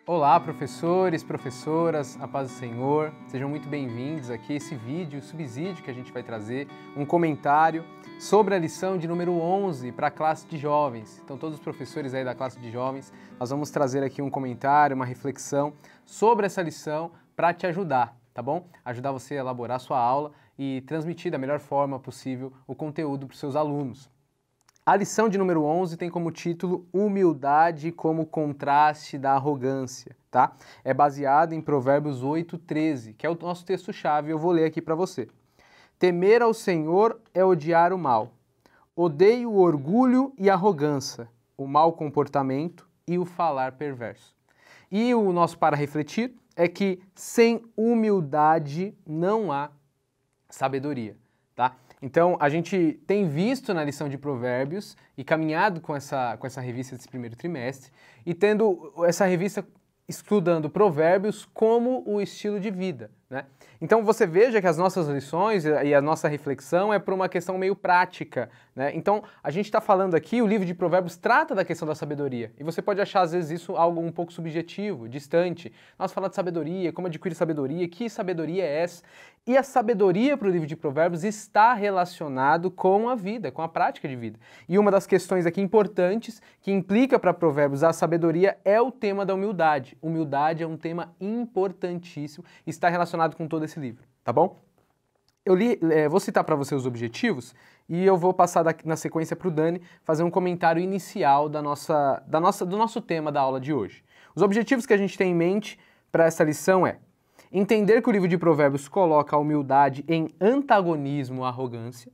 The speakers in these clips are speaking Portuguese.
Olá, professores, professoras, a paz do Senhor, sejam muito bem-vindos aqui a esse vídeo, o subsídio que a gente vai trazer, um comentário sobre a lição de número 11 para a classe de jovens. Então, todos os professores aí da classe de jovens, nós vamos trazer aqui um comentário, uma reflexão sobre essa lição para te ajudar, tá bom? Ajudar você a elaborar a sua aula e transmitir da melhor forma possível o conteúdo para os seus alunos. A lição de número 11 tem como título Humildade como contraste da arrogância, tá? É baseado em Provérbios 8:13, que é o nosso texto-chave, eu vou ler aqui para você. Temer ao Senhor é odiar o mal. Odeio o orgulho e a arrogância, o mau comportamento e o falar perverso. E o nosso para refletir é que sem humildade não há sabedoria, tá? Então, a gente tem visto na lição de Provérbios e caminhado com essa revista desse primeiro trimestre e tendo essa revista estudando Provérbios como o estilo de vida, né? Então, você veja que as nossas lições e a nossa reflexão é por uma questão meio prática, né? Então, a gente está falando aqui, o livro de Provérbios trata da questão da sabedoria e você pode achar, às vezes, isso algo um pouco subjetivo, distante. Nós falamos de sabedoria, como adquirir sabedoria, que sabedoria é essa? E a sabedoria para o livro de Provérbios está relacionado com a vida, com a prática de vida. E uma das questões aqui importantes que implica para Provérbios a sabedoria é o tema da humildade. Humildade é um tema importantíssimo e está relacionado com todo esse livro, tá bom? Vou citar para você os objetivos e eu vou passar na sequência para o Dani fazer um comentário inicial do nosso tema da aula de hoje. Os objetivos que a gente tem em mente para essa lição é entender que o livro de Provérbios coloca a humildade em antagonismo à arrogância.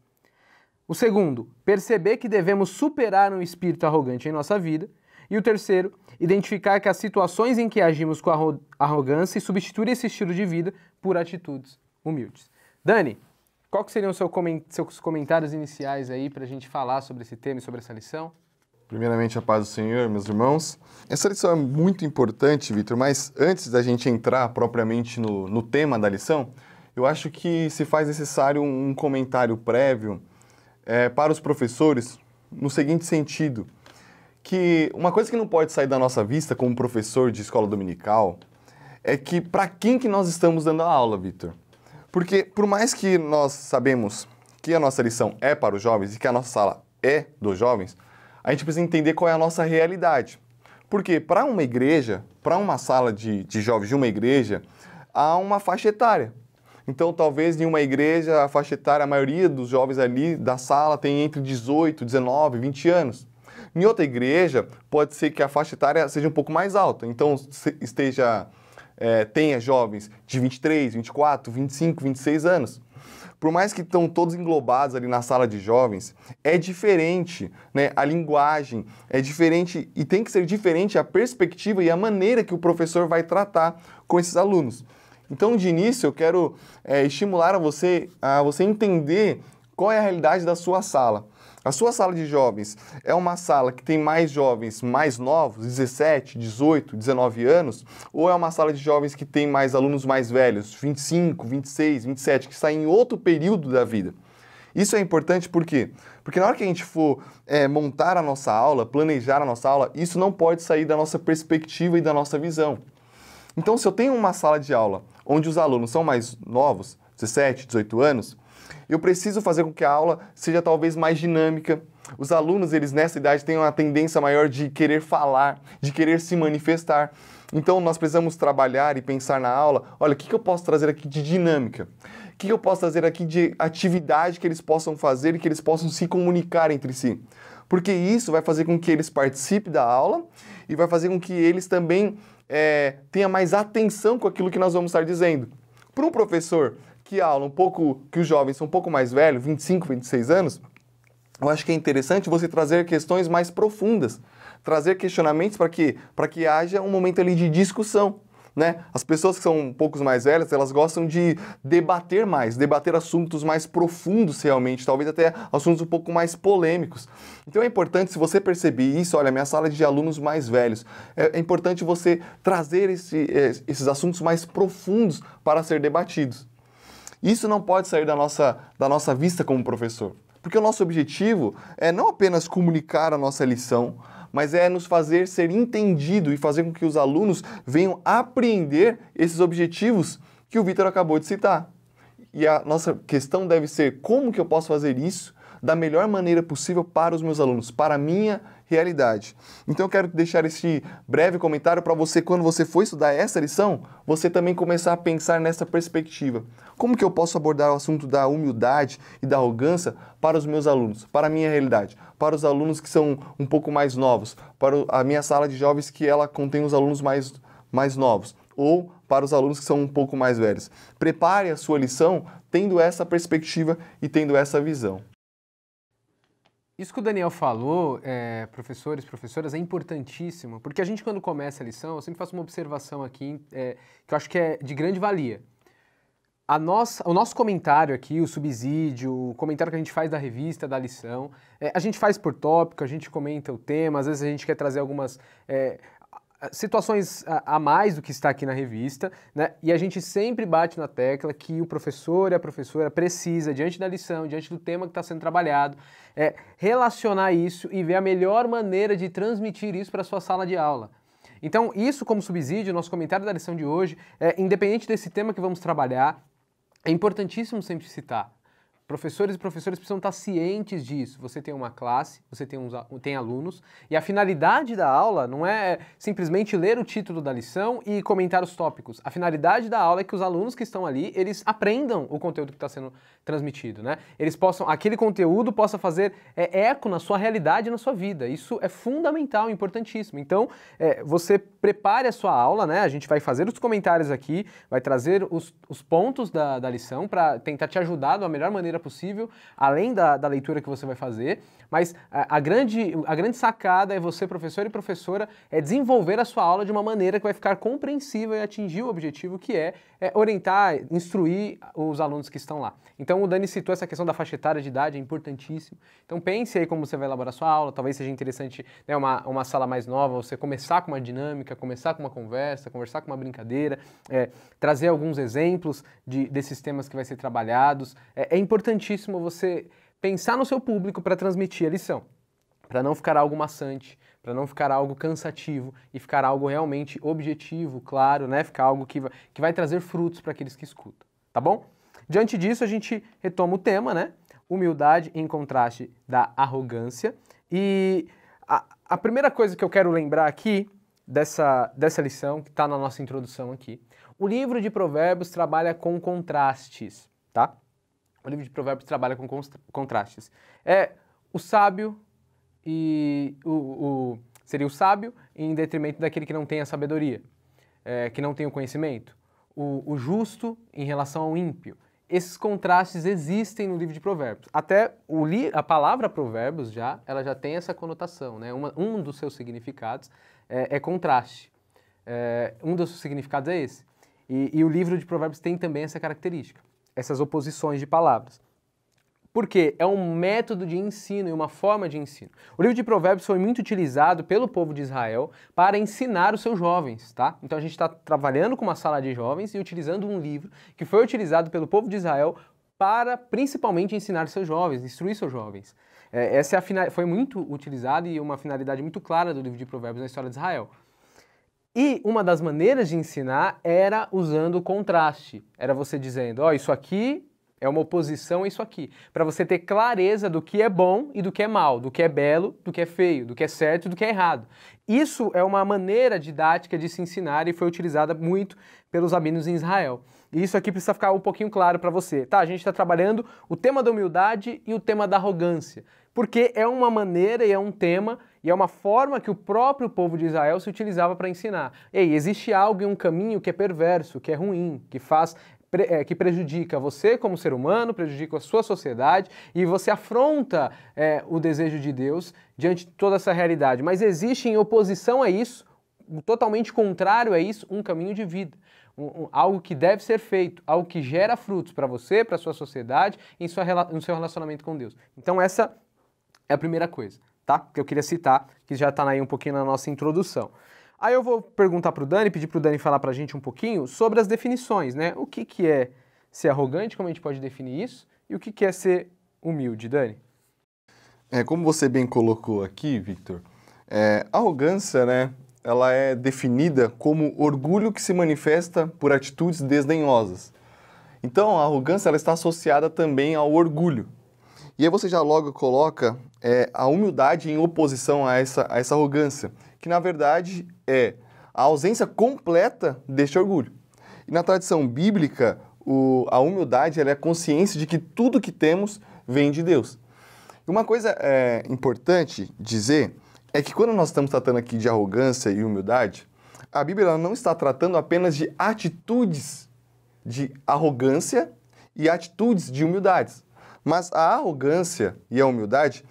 O segundo, perceber que devemos superar um espírito arrogante em nossa vida. E o terceiro, identificar que as situações em que agimos com arrogância e substituir esse estilo de vida por atitudes humildes. Dani, qual que seriam os seus comentários iniciais aí para a gente falar sobre esse tema e sobre essa lição? Primeiramente, a paz do Senhor, meus irmãos. Essa lição é muito importante, Vitor, mas antes da gente entrar propriamente no tema da lição, eu acho que se faz necessário um comentário prévio para os professores no seguinte sentido, que uma coisa que não pode sair da nossa vista como professor de escola dominical é que para quem que nós estamos dando a aula, Vitor? Porque por mais que nós sabemos que a nossa lição é para os jovens e que a nossa sala é dos jovens, a gente precisa entender qual é a nossa realidade. Porque para uma igreja, para uma sala de jovens de uma igreja, há uma faixa etária. Então, talvez em uma igreja, a faixa etária, a maioria dos jovens ali da sala tem entre 18, 19, 20 anos. Em outra igreja, pode ser que a faixa etária seja um pouco mais alta. Então, tenha jovens de 23, 24, 25, 26 anos. Por mais que estão todos englobados ali na sala de jovens, é diferente, né? A linguagem é diferente e tem que ser diferente a perspectiva e a maneira que o professor vai tratar com esses alunos. Então, de início, eu quero estimular a você entender qual é a realidade da sua sala. A sua sala de jovens é uma sala que tem mais jovens mais novos, 17, 18, 19 anos, ou é uma sala de jovens que tem mais alunos mais velhos, 25, 26, 27, que saem em outro período da vida? Isso é importante por quê? Porque na hora que a gente for montar a nossa aula, planejar a nossa aula, isso não pode sair da nossa perspectiva e da nossa visão. Então, se eu tenho uma sala de aula onde os alunos são mais novos, 17, 18 anos, eu preciso fazer com que a aula seja talvez mais dinâmica. Os alunos, eles nessa idade têm uma tendência maior de querer falar, de querer se manifestar. Então, nós precisamos trabalhar e pensar na aula, olha, o que eu posso trazer aqui de dinâmica? O que eu posso trazer aqui de atividade que eles possam fazer e que eles possam se comunicar entre si? Porque isso vai fazer com que eles participem da aula e vai fazer com que eles também tenham mais atenção com aquilo que nós vamos estar dizendo. Para um professor que os jovens são um pouco mais velhos, 25, 26 anos, eu acho que é interessante você trazer questões mais profundas, trazer questionamentos para que haja um momento ali de discussão, né? As pessoas que são um pouco mais velhas, elas gostam de debater mais, debater assuntos mais profundos realmente, talvez até assuntos um pouco mais polêmicos. Então é importante, se você perceber isso, olha, minha sala de alunos mais velhos, é importante você trazer esses assuntos mais profundos para ser debatidos. Isso não pode sair da nossa vista como professor, porque o nosso objetivo é não apenas comunicar a nossa lição, mas é nos fazer ser entendido e fazer com que os alunos venham apreender esses objetivos que o Vitor acabou de citar. E a nossa questão deve ser como que eu posso fazer isso da melhor maneira possível para os meus alunos, para a minha realidade. Então eu quero deixar este breve comentário para você, quando você for estudar essa lição, você também começar a pensar nessa perspectiva. Como que eu posso abordar o assunto da humildade e da arrogância para os meus alunos, para a minha realidade, para os alunos que são um pouco mais novos, para a minha sala de jovens que ela contém os alunos mais novos, ou para os alunos que são um pouco mais velhos. Prepare a sua lição tendo essa perspectiva e tendo essa visão. Isso que o Daniel falou, professores, professoras, é importantíssimo, porque a gente, quando começa a lição, eu sempre faço uma observação aqui que eu acho que é de grande valia. O nosso comentário aqui, o subsídio, o comentário que a gente faz da revista, da lição, a gente faz por tópico, a gente comenta o tema, às vezes a gente quer trazer algumas situações a mais do que está aqui na revista, né? E a gente sempre bate na tecla que o professor e a professora precisa, diante da lição, diante do tema que está sendo trabalhado, relacionar isso e ver a melhor maneira de transmitir isso para a sua sala de aula. Então, isso como subsídio, nosso comentário da lição de hoje, independente desse tema que vamos trabalhar, é importantíssimo sempre citar. Professores e professoras precisam estar cientes disso. Você tem uma classe, você tem alunos, e a finalidade da aula não é simplesmente ler o título da lição e comentar os tópicos. A finalidade da aula é que os alunos que estão ali, eles aprendam o conteúdo que está sendo transmitido, né? Aquele conteúdo possa fazer eco na sua realidade e na sua vida. Isso é fundamental, importantíssimo. Então, você prepare a sua aula, né? A gente vai fazer os comentários aqui, vai trazer os pontos da lição para tentar te ajudar da melhor maneira possível, além da leitura que você vai fazer, mas a grande sacada é você, professor e professora, desenvolver a sua aula de uma maneira que vai ficar compreensível e atingir o objetivo que é orientar, instruir os alunos que estão lá. Então o Dani citou essa questão da faixa etária de idade, é importantíssimo. Então pense aí como você vai elaborar a sua aula, talvez seja interessante, né, uma sala mais nova, você começar com uma dinâmica, começar com uma conversa, conversar com uma brincadeira, trazer alguns exemplos desses temas que vai ser trabalhados. É importantíssimo você pensar no seu público para transmitir a lição, para não ficar algo maçante, para não ficar algo cansativo e ficar algo realmente objetivo, claro, né? Ficar algo que vai trazer frutos para aqueles que escutam, tá bom? Diante disso, a gente retoma o tema, né? Humildade em contraste da arrogância. E a primeira coisa que eu quero lembrar aqui dessa lição, que está na nossa introdução aqui, o livro de Provérbios trabalha com contrastes, tá? O livro de Provérbios trabalha com contrastes. O sábio seria o sábio em detrimento daquele que não tem a sabedoria, que não tem o conhecimento. O justo em relação ao ímpio. Esses contrastes existem no livro de Provérbios. Até a palavra Provérbios ela já tem essa conotação, né? Um dos seus significados é contraste. Um dos seus significados é esse. E o livro de Provérbios tem também essa característica, essas oposições de palavras. Porque é um método de ensino e uma forma de ensino. O livro de Provérbios foi muito utilizado pelo povo de Israel para ensinar os seus jovens, tá? Então a gente está trabalhando com uma sala de jovens e utilizando um livro que foi utilizado pelo povo de Israel para principalmente ensinar seus jovens, instruir seus jovens. Essa foi muito utilizada e uma finalidade muito clara do livro de Provérbios na história de Israel. E uma das maneiras de ensinar era usando o contraste. Era você dizendo, isso aqui é uma oposição a isso aqui. Para você ter clareza do que é bom e do que é mal, do que é belo, do que é feio, do que é certo e do que é errado. Isso é uma maneira didática de se ensinar e foi utilizada muito pelos rabinos em Israel. E isso aqui precisa ficar um pouquinho claro para você. Tá, a gente está trabalhando o tema da humildade e o tema da arrogância. Porque é uma maneira e é um tema e é uma forma que o próprio povo de Israel se utilizava para ensinar. Existe algo e um caminho que é perverso, que é ruim, que prejudica você como ser humano, prejudica a sua sociedade e você afronta o desejo de Deus diante de toda essa realidade. Mas existe em oposição a isso, totalmente contrário a isso, um caminho de vida. Algo que deve ser feito, algo que gera frutos para você, para a sua sociedade e no seu relacionamento com Deus. Então essa é a primeira coisa, tá? Que eu queria citar, que já está aí um pouquinho na nossa introdução. Aí eu vou perguntar para o Dani, pedir para o Dani falar para a gente um pouquinho sobre as definições, né? O que é ser arrogante, como a gente pode definir isso, e o que é ser humilde, Dani? Como você bem colocou aqui, Victor, Arrogância, né, ela é definida como orgulho que se manifesta por atitudes desdenhosas. Então, a arrogância ela está associada também ao orgulho. E aí você já logo coloca a humildade em oposição a essa arrogância, que na verdade é a ausência completa deste orgulho. E na tradição bíblica, a humildade ela é a consciência de que tudo que temos vem de Deus. Uma coisa importante dizer é que quando nós estamos tratando aqui de arrogância e humildade, a Bíblia ela não está tratando apenas de atitudes de arrogância e atitudes de humildades. Mas a arrogância e a humildade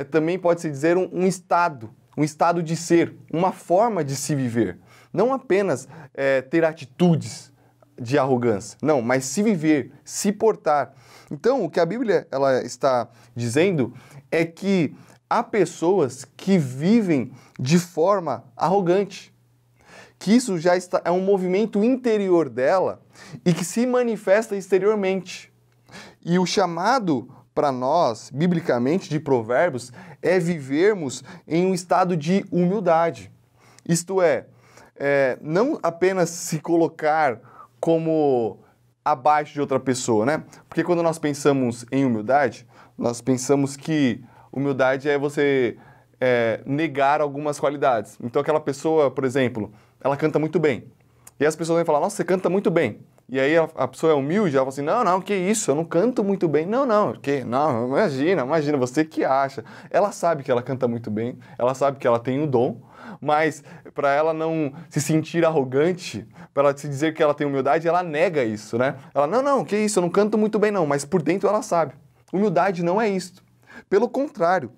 também pode-se dizer um estado de ser, uma forma de se viver. Não apenas ter atitudes de arrogância, não, mas se viver, se portar. Então, o que a Bíblia ela está dizendo é que há pessoas que vivem de forma arrogante, que isso já é um movimento interior dela e que se manifesta exteriormente. E o chamado para nós, biblicamente, de Provérbios, é vivermos em um estado de humildade. Isto é, não apenas se colocar como abaixo de outra pessoa, né? Porque quando nós pensamos em humildade, nós pensamos que humildade é você negar algumas qualidades. Então aquela pessoa, por exemplo, ela canta muito bem. E as pessoas vão falar, nossa, você canta muito bem. E aí a pessoa é humilde, ela fala assim, não, que isso, eu não canto muito bem. Não, imagina, você que acha. Ela sabe que ela canta muito bem, ela sabe que ela tem um dom, mas para ela não se sentir arrogante, para ela se dizer que ela tem humildade, ela nega isso, né? Ela, não, que isso, eu não canto muito bem não, mas por dentro ela sabe. Humildade não é isto. Pelo contrário,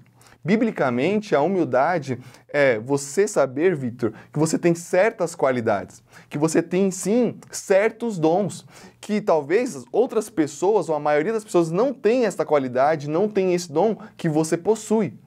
biblicamente, a humildade é você saber, Victor, que você tem certas qualidades, que você tem, sim, certos dons, que talvez outras pessoas, ou a maioria das pessoas, não tem essa qualidade, não tem esse dom que você possui.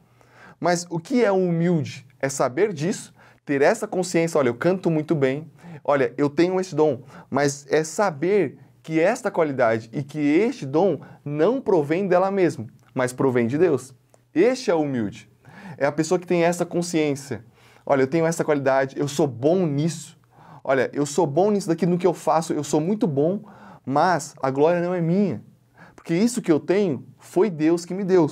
Mas o que é humilde? É saber disso, ter essa consciência, olha, eu canto muito bem, olha, eu tenho esse dom, mas é saber que esta qualidade e que este dom não provém dela mesma, mas provém de Deus. Este é o humilde. É a pessoa que tem essa consciência. Olha, eu tenho essa qualidade, eu sou bom nisso. Olha, eu sou bom nisso daqui, no que eu faço, eu sou muito bom, mas a glória não é minha. Porque isso que eu tenho foi Deus que me deu.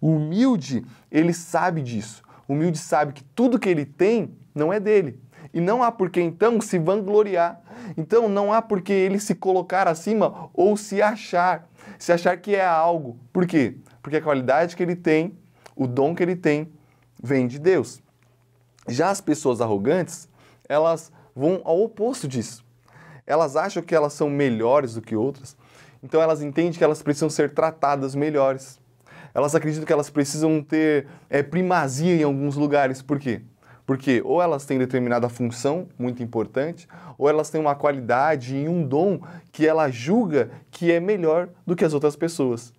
O humilde, ele sabe disso. O humilde sabe que tudo que ele tem não é dele. E não há por que, então, se vangloriar. Então, não há por que ele se colocar acima ou se achar que é algo. Por quê? Porque a qualidade que ele tem, o dom que ele tem, vem de Deus. Já as pessoas arrogantes, elas vão ao oposto disso. Elas acham que elas são melhores do que outras, então elas entendem que elas precisam ser tratadas melhores. Elas acreditam que elas precisam ter primazia em alguns lugares. Por quê? Porque ou elas têm determinada função muito importante, ou elas têm uma qualidade e um dom que ela julga que é melhor do que as outras pessoas.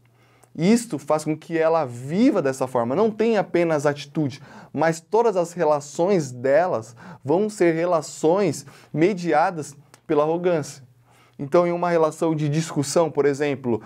Isto faz com que ela viva dessa forma, não tenha apenas atitude, mas todas as relações delas vão ser relações mediadas pela arrogância. Então, em uma relação de discussão, por exemplo,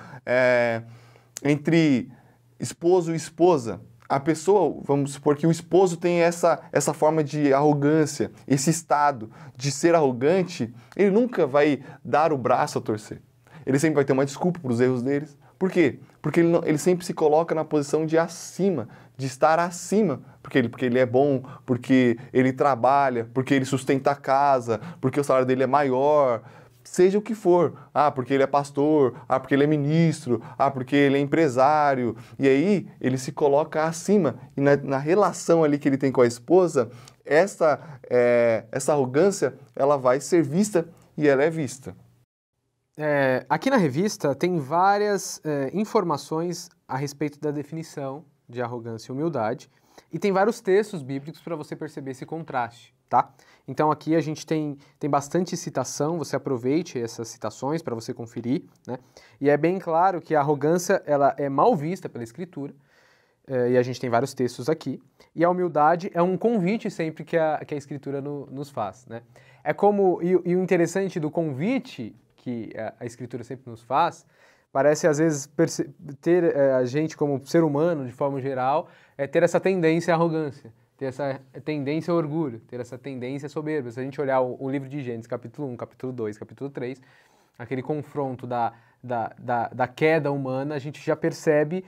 entre esposo e esposa, a pessoa, vamos supor que o esposo tem essa forma de arrogância, esse estado de ser arrogante, ele nunca vai dar o braço a torcer. Ele sempre vai ter uma desculpa para os erros deles. Por quê? Porque ele sempre se coloca na posição de acima, de estar acima. Porque ele é bom, porque ele trabalha, porque ele sustenta a casa, porque o salário dele é maior, seja o que for. Ah, porque ele é pastor, ah, porque ele é ministro, ah, porque ele é empresário. E aí ele se coloca acima. E na relação ali que ele tem com a esposa, essa arrogância, ela vai ser vista e ela é vista. Aqui na revista tem várias informações a respeito da definição de arrogância e humildade e tem vários textos bíblicos para você perceber esse contraste, tá? Então aqui a gente tem bastante citação, você aproveite essas citações para você conferir, né? E é bem claro que a arrogância ela é mal vista pela Escritura, e a gente tem vários textos aqui, e a humildade é um convite sempre que a Escritura nos faz, né? E o interessante do convite que a Escritura sempre nos faz, parece às vezes ter a gente como ser humano, de forma geral, ter essa tendência à arrogância, ter essa tendência ao orgulho, ter essa tendência soberba. Se a gente olhar o livro de Gênesis, capítulo 1, capítulo 2, capítulo 3, aquele confronto da queda humana, a gente já percebe,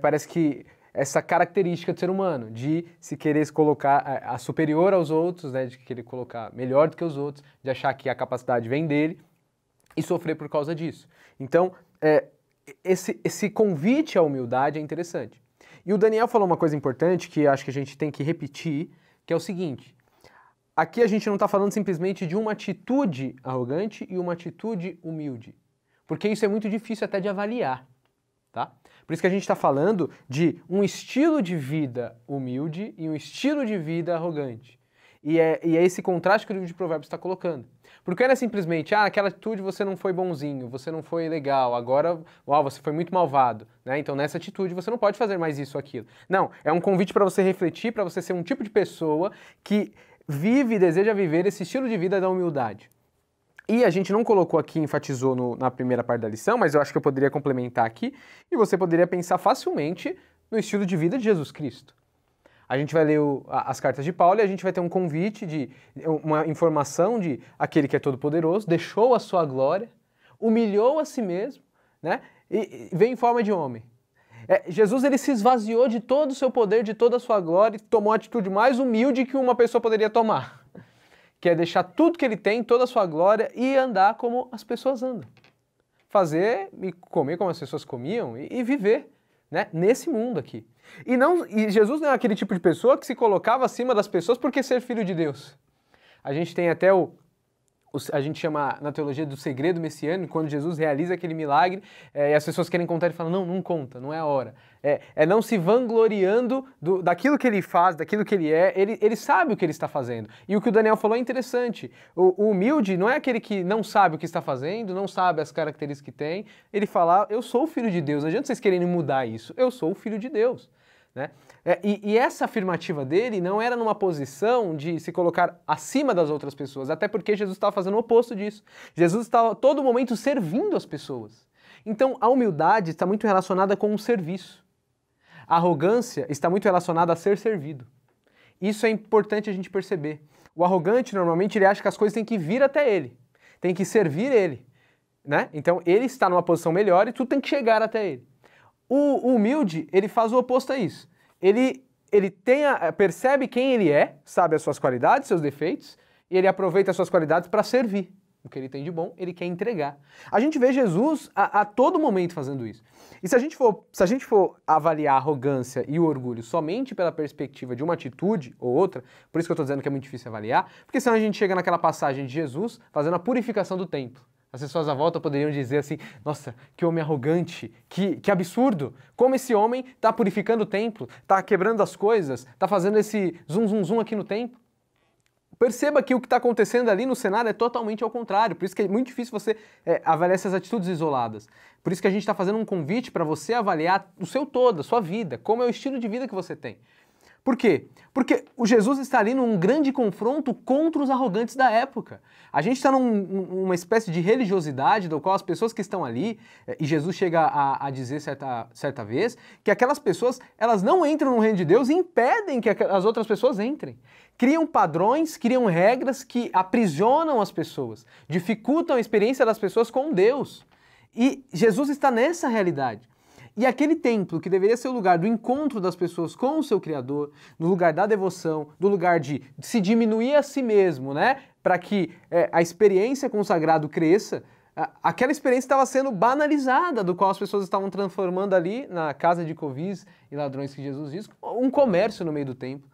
parece que essa característica do ser humano, de se querer se colocar a superior aos outros, né, de querer colocar melhor do que os outros, de achar que a capacidade vem dele e sofrer por causa disso. Então, esse convite à humildade é interessante. E o Daniel falou uma coisa importante que acho que a gente tem que repetir, que é o seguinte: aqui a gente não está falando simplesmente de uma atitude arrogante e uma atitude humilde, porque isso é muito difícil até de avaliar, tá? Por isso que a gente está falando de um estilo de vida humilde e um estilo de vida arrogante. E é esse contraste que o livro de Provérbios está colocando. Porque não é simplesmente, naquela atitude você não foi bonzinho, você não foi legal, agora, você foi muito malvado, né? Então nessa atitude você não pode fazer mais isso ou aquilo. Não, é um convite para você refletir, para você ser um tipo de pessoa que vive e deseja viver esse estilo de vida da humildade. E a gente não colocou aqui, enfatizou na primeira parte da lição, mas eu acho que eu poderia complementar aqui, e você poderia pensar facilmente no estilo de vida de Jesus Cristo. A gente vai ler as cartas de Paulo e a gente vai ter um convite, uma informação de aquele que é todo-poderoso, deixou a sua glória, humilhou a si mesmo, né? E veio em forma de homem. Jesus ele se esvaziou de todo o seu poder, de toda a sua glória, e tomou a atitude mais humilde que uma pessoa poderia tomar, que é deixar tudo que ele tem, toda a sua glória, e andar como as pessoas andam. Fazer e comer como as pessoas comiam e viver, né, nesse mundo aqui. E Jesus não é aquele tipo de pessoa que se colocava acima das pessoas porque ser filho de Deus. A gente tem até a gente chama na teologia do segredo messiânico, quando Jesus realiza aquele milagre e as pessoas querem contar e falam, não conta, não é a hora. É não se vangloriando daquilo que ele faz, daquilo que ele é, ele sabe o que ele está fazendo. E o que o Daniel falou é interessante. O humilde não é aquele que não sabe o que está fazendo, não sabe as características que tem. Ele fala, eu sou o filho de Deus, não adianta vocês quererem mudar isso, eu sou o filho de Deus. Né? E essa afirmativa dele não era numa posição de se colocar acima das outras pessoas, até porque Jesus estava fazendo o oposto disso. Jesus estava a todo momento servindo as pessoas. Então a humildade está muito relacionada com o serviço. A arrogância está muito relacionada a ser servido. Isso é importante a gente perceber. O arrogante, normalmente, ele acha que as coisas têm que vir até ele, tem que servir ele. Né? Então ele está numa posição melhor e tudo tem que chegar até ele. O humilde, ele faz o oposto a isso. Ele percebe quem ele é, sabe as suas qualidades, seus defeitos, e ele aproveita as suas qualidades para servir. O que ele tem de bom, ele quer entregar. A gente vê Jesus a todo momento fazendo isso. E se a gente for avaliar a arrogância e o orgulho somente pela perspectiva de uma atitude ou outra, por isso que eu estou dizendo que é muito difícil avaliar, porque senão a gente chega naquela passagem de Jesus fazendo a purificação do templo. As pessoas à volta poderiam dizer assim, nossa, que homem arrogante, que absurdo, como esse homem está purificando o templo, está quebrando as coisas, está fazendo esse zum aqui no templo. Perceba que o que está acontecendo ali no cenário é totalmente ao contrário, por isso que é muito difícil você avaliar essas atitudes isoladas. Por isso que a gente está fazendo um convite para você avaliar o seu todo, a sua vida, como é o estilo de vida que você tem. Por quê? Porque o Jesus está ali num grande confronto contra os arrogantes da época. A gente está numa espécie de religiosidade do qual as pessoas que estão ali, e Jesus chega a dizer certa vez, que aquelas pessoas elas não entram no reino de Deus e impedem que as outras pessoas entrem. Criam padrões, criam regras que aprisionam as pessoas, dificultam a experiência das pessoas com Deus. E Jesus está nessa realidade. E aquele templo que deveria ser o lugar do encontro das pessoas com o seu Criador, no lugar da devoção, do lugar de se diminuir a si mesmo, né, para que a experiência com o sagrado cresça, aquela experiência estava sendo banalizada, do qual as pessoas estavam transformando ali, na casa de covis e ladrões que Jesus diz, um comércio no meio do templo.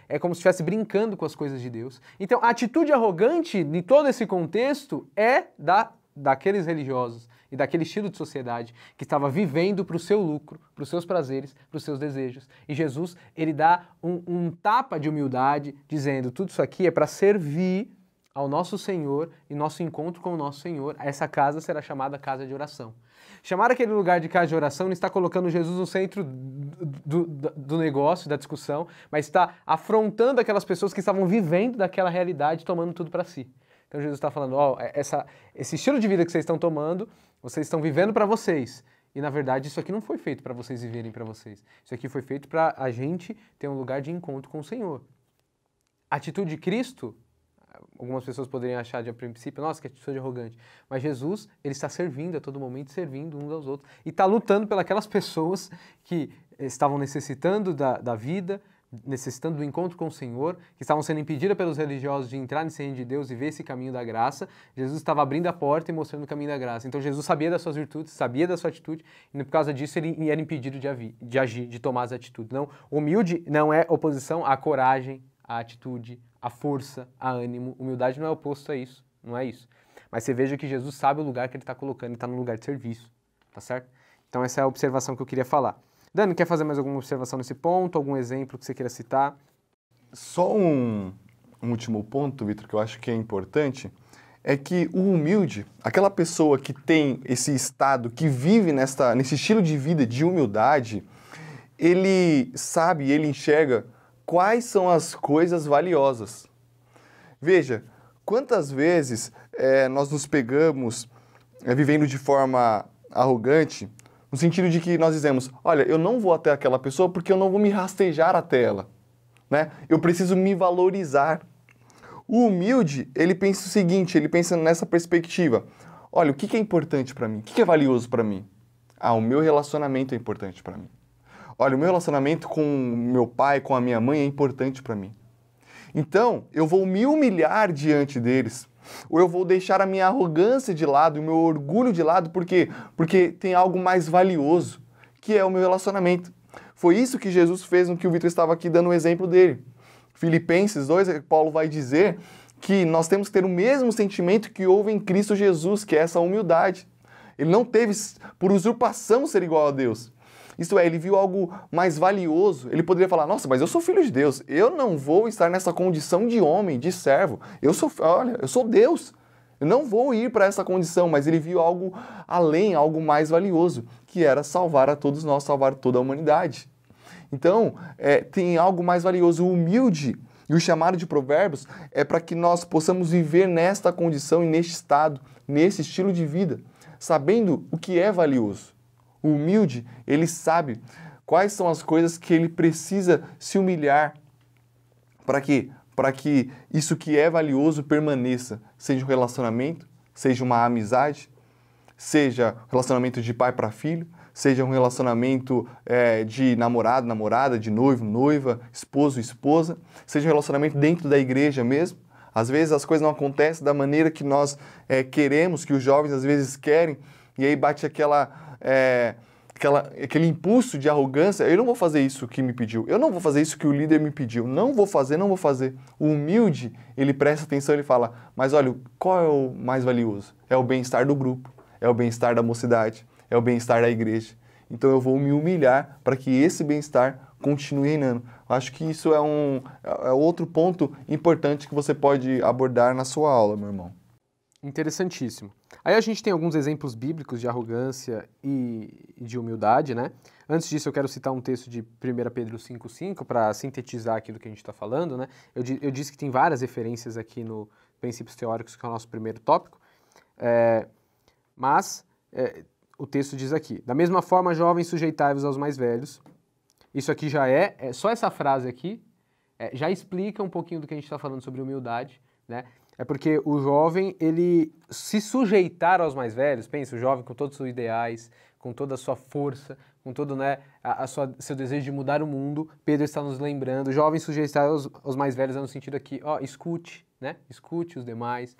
É como se estivesse brincando com as coisas de Deus. Então, a atitude arrogante de todo esse contexto é daqueles religiosos e daquele estilo de sociedade que estava vivendo para o seu lucro, para os seus prazeres, para os seus desejos. E Jesus, ele dá um tapa de humildade, dizendo, tudo isso aqui é para servir ao nosso Senhor e nosso encontro com o nosso Senhor. Essa casa será chamada casa de oração. Chamar aquele lugar de casa de oração não está colocando Jesus no centro do negócio, da discussão, mas está afrontando aquelas pessoas que estavam vivendo daquela realidade, tomando tudo para si. Então Jesus está falando, esse estilo de vida que vocês estão tomando, vocês estão vivendo para vocês. E, na verdade, isso aqui não foi feito para vocês viverem para vocês. Isso aqui foi feito para a gente ter um lugar de encontro com o Senhor. A atitude de Cristo, algumas pessoas poderiam achar de princípio, nossa, que atitude arrogante. Mas Jesus, ele está servindo a todo momento, servindo uns aos outros. E está lutando pelas pessoas que estavam necessitando da vida, necessitando do encontro com o Senhor, que estavam sendo impedidas pelos religiosos de entrar nesse reino de Deus e ver esse caminho da graça. Jesus estava abrindo a porta e mostrando o caminho da graça. Então Jesus sabia das suas virtudes, sabia da sua atitude, e por causa disso ele era impedido de agir, de tomar as atitudes. Não, humilde não é oposição à coragem, à atitude, à força, a ânimo. Humildade não é oposto a isso, não é isso. Mas você veja que Jesus sabe o lugar que ele está colocando, ele está no lugar de serviço, tá certo? Então essa é a observação que eu queria falar. Dani, quer fazer mais alguma observação nesse ponto? Algum exemplo que você queira citar? Só um último ponto, Vitor, que eu acho que é importante, é que o humilde, aquela pessoa que tem esse estado, que vive nesse estilo de vida de humildade, ele sabe, ele enxerga quais são as coisas valiosas. Veja, quantas vezes nós nos pegamos vivendo de forma arrogante, no sentido de que nós dizemos, olha, eu não vou até aquela pessoa porque eu não vou me rastejar até ela, né? Eu preciso me valorizar. O humilde, ele pensa o seguinte, ele pensa nessa perspectiva, olha, o que é importante para mim? O que é valioso para mim? Ah, o meu relacionamento é importante para mim. Olha, o meu relacionamento com meu pai, com a minha mãe é importante para mim. Então, eu vou me humilhar diante deles. Ou eu vou deixar a minha arrogância de lado, o meu orgulho de lado, por quê? Porque tem algo mais valioso, que é o meu relacionamento. Foi isso que Jesus fez no que o Vitor estava aqui dando o exemplo dele. Filipenses 2, Paulo vai dizer que nós temos que ter o mesmo sentimento que houve em Cristo Jesus, que é essa humildade. Ele não teve por usurpação ser igual a Deus. Isto é, ele viu algo mais valioso. Ele poderia falar, nossa, mas eu sou filho de Deus. Eu não vou estar nessa condição de homem, de servo. Eu sou Deus. Eu não vou ir para essa condição. Mas ele viu algo além, algo mais valioso, que era salvar a todos nós, salvar toda a humanidade. Então, tem algo mais valioso, o humilde. E o chamado de Provérbios é para que nós possamos viver nesta condição e neste estado, nesse estilo de vida, sabendo o que é valioso. O humilde, ele sabe quais são as coisas que ele precisa se humilhar. Para quê? Para que isso que é valioso permaneça. Seja um relacionamento, seja uma amizade, seja um relacionamento de pai para filho, seja um relacionamento de namorado, namorada, de noivo, noiva, esposo, esposa, seja um relacionamento dentro da igreja mesmo. Às vezes as coisas não acontecem da maneira que nós queremos, que os jovens às vezes querem, e aí bate aquele impulso de arrogância, eu não vou fazer isso que me pediu, eu não vou fazer isso que o líder me pediu, não vou fazer. O humilde, ele presta atenção, ele fala, mas olha, qual é o mais valioso? É o bem-estar do grupo, é o bem-estar da mocidade, é o bem-estar da igreja. Então eu vou me humilhar para que esse bem-estar continue reinando. Acho que isso é outro ponto importante que você pode abordar na sua aula, meu irmão. Interessantíssimo. Aí a gente tem alguns exemplos bíblicos de arrogância e de humildade, né? Antes disso, eu quero citar um texto de 1 Pedro 5,5 para sintetizar aquilo que a gente está falando, né? Eu disse que tem várias referências aqui no Princípios Teóricos, que é o nosso primeiro tópico, mas o texto diz aqui, da mesma forma, jovens, sujeitai-vos aos mais velhos. Isso aqui já só essa frase aqui já explica um pouquinho do que a gente está falando sobre humildade, né? É porque o jovem, ele se sujeitar aos mais velhos, pensa, o jovem com todos os seus ideais, com toda a sua força, com todo, né, seu desejo de mudar o mundo, Pedro está nos lembrando, o jovem sujeitar aos mais velhos é no sentido aqui, escute, né, escute os demais,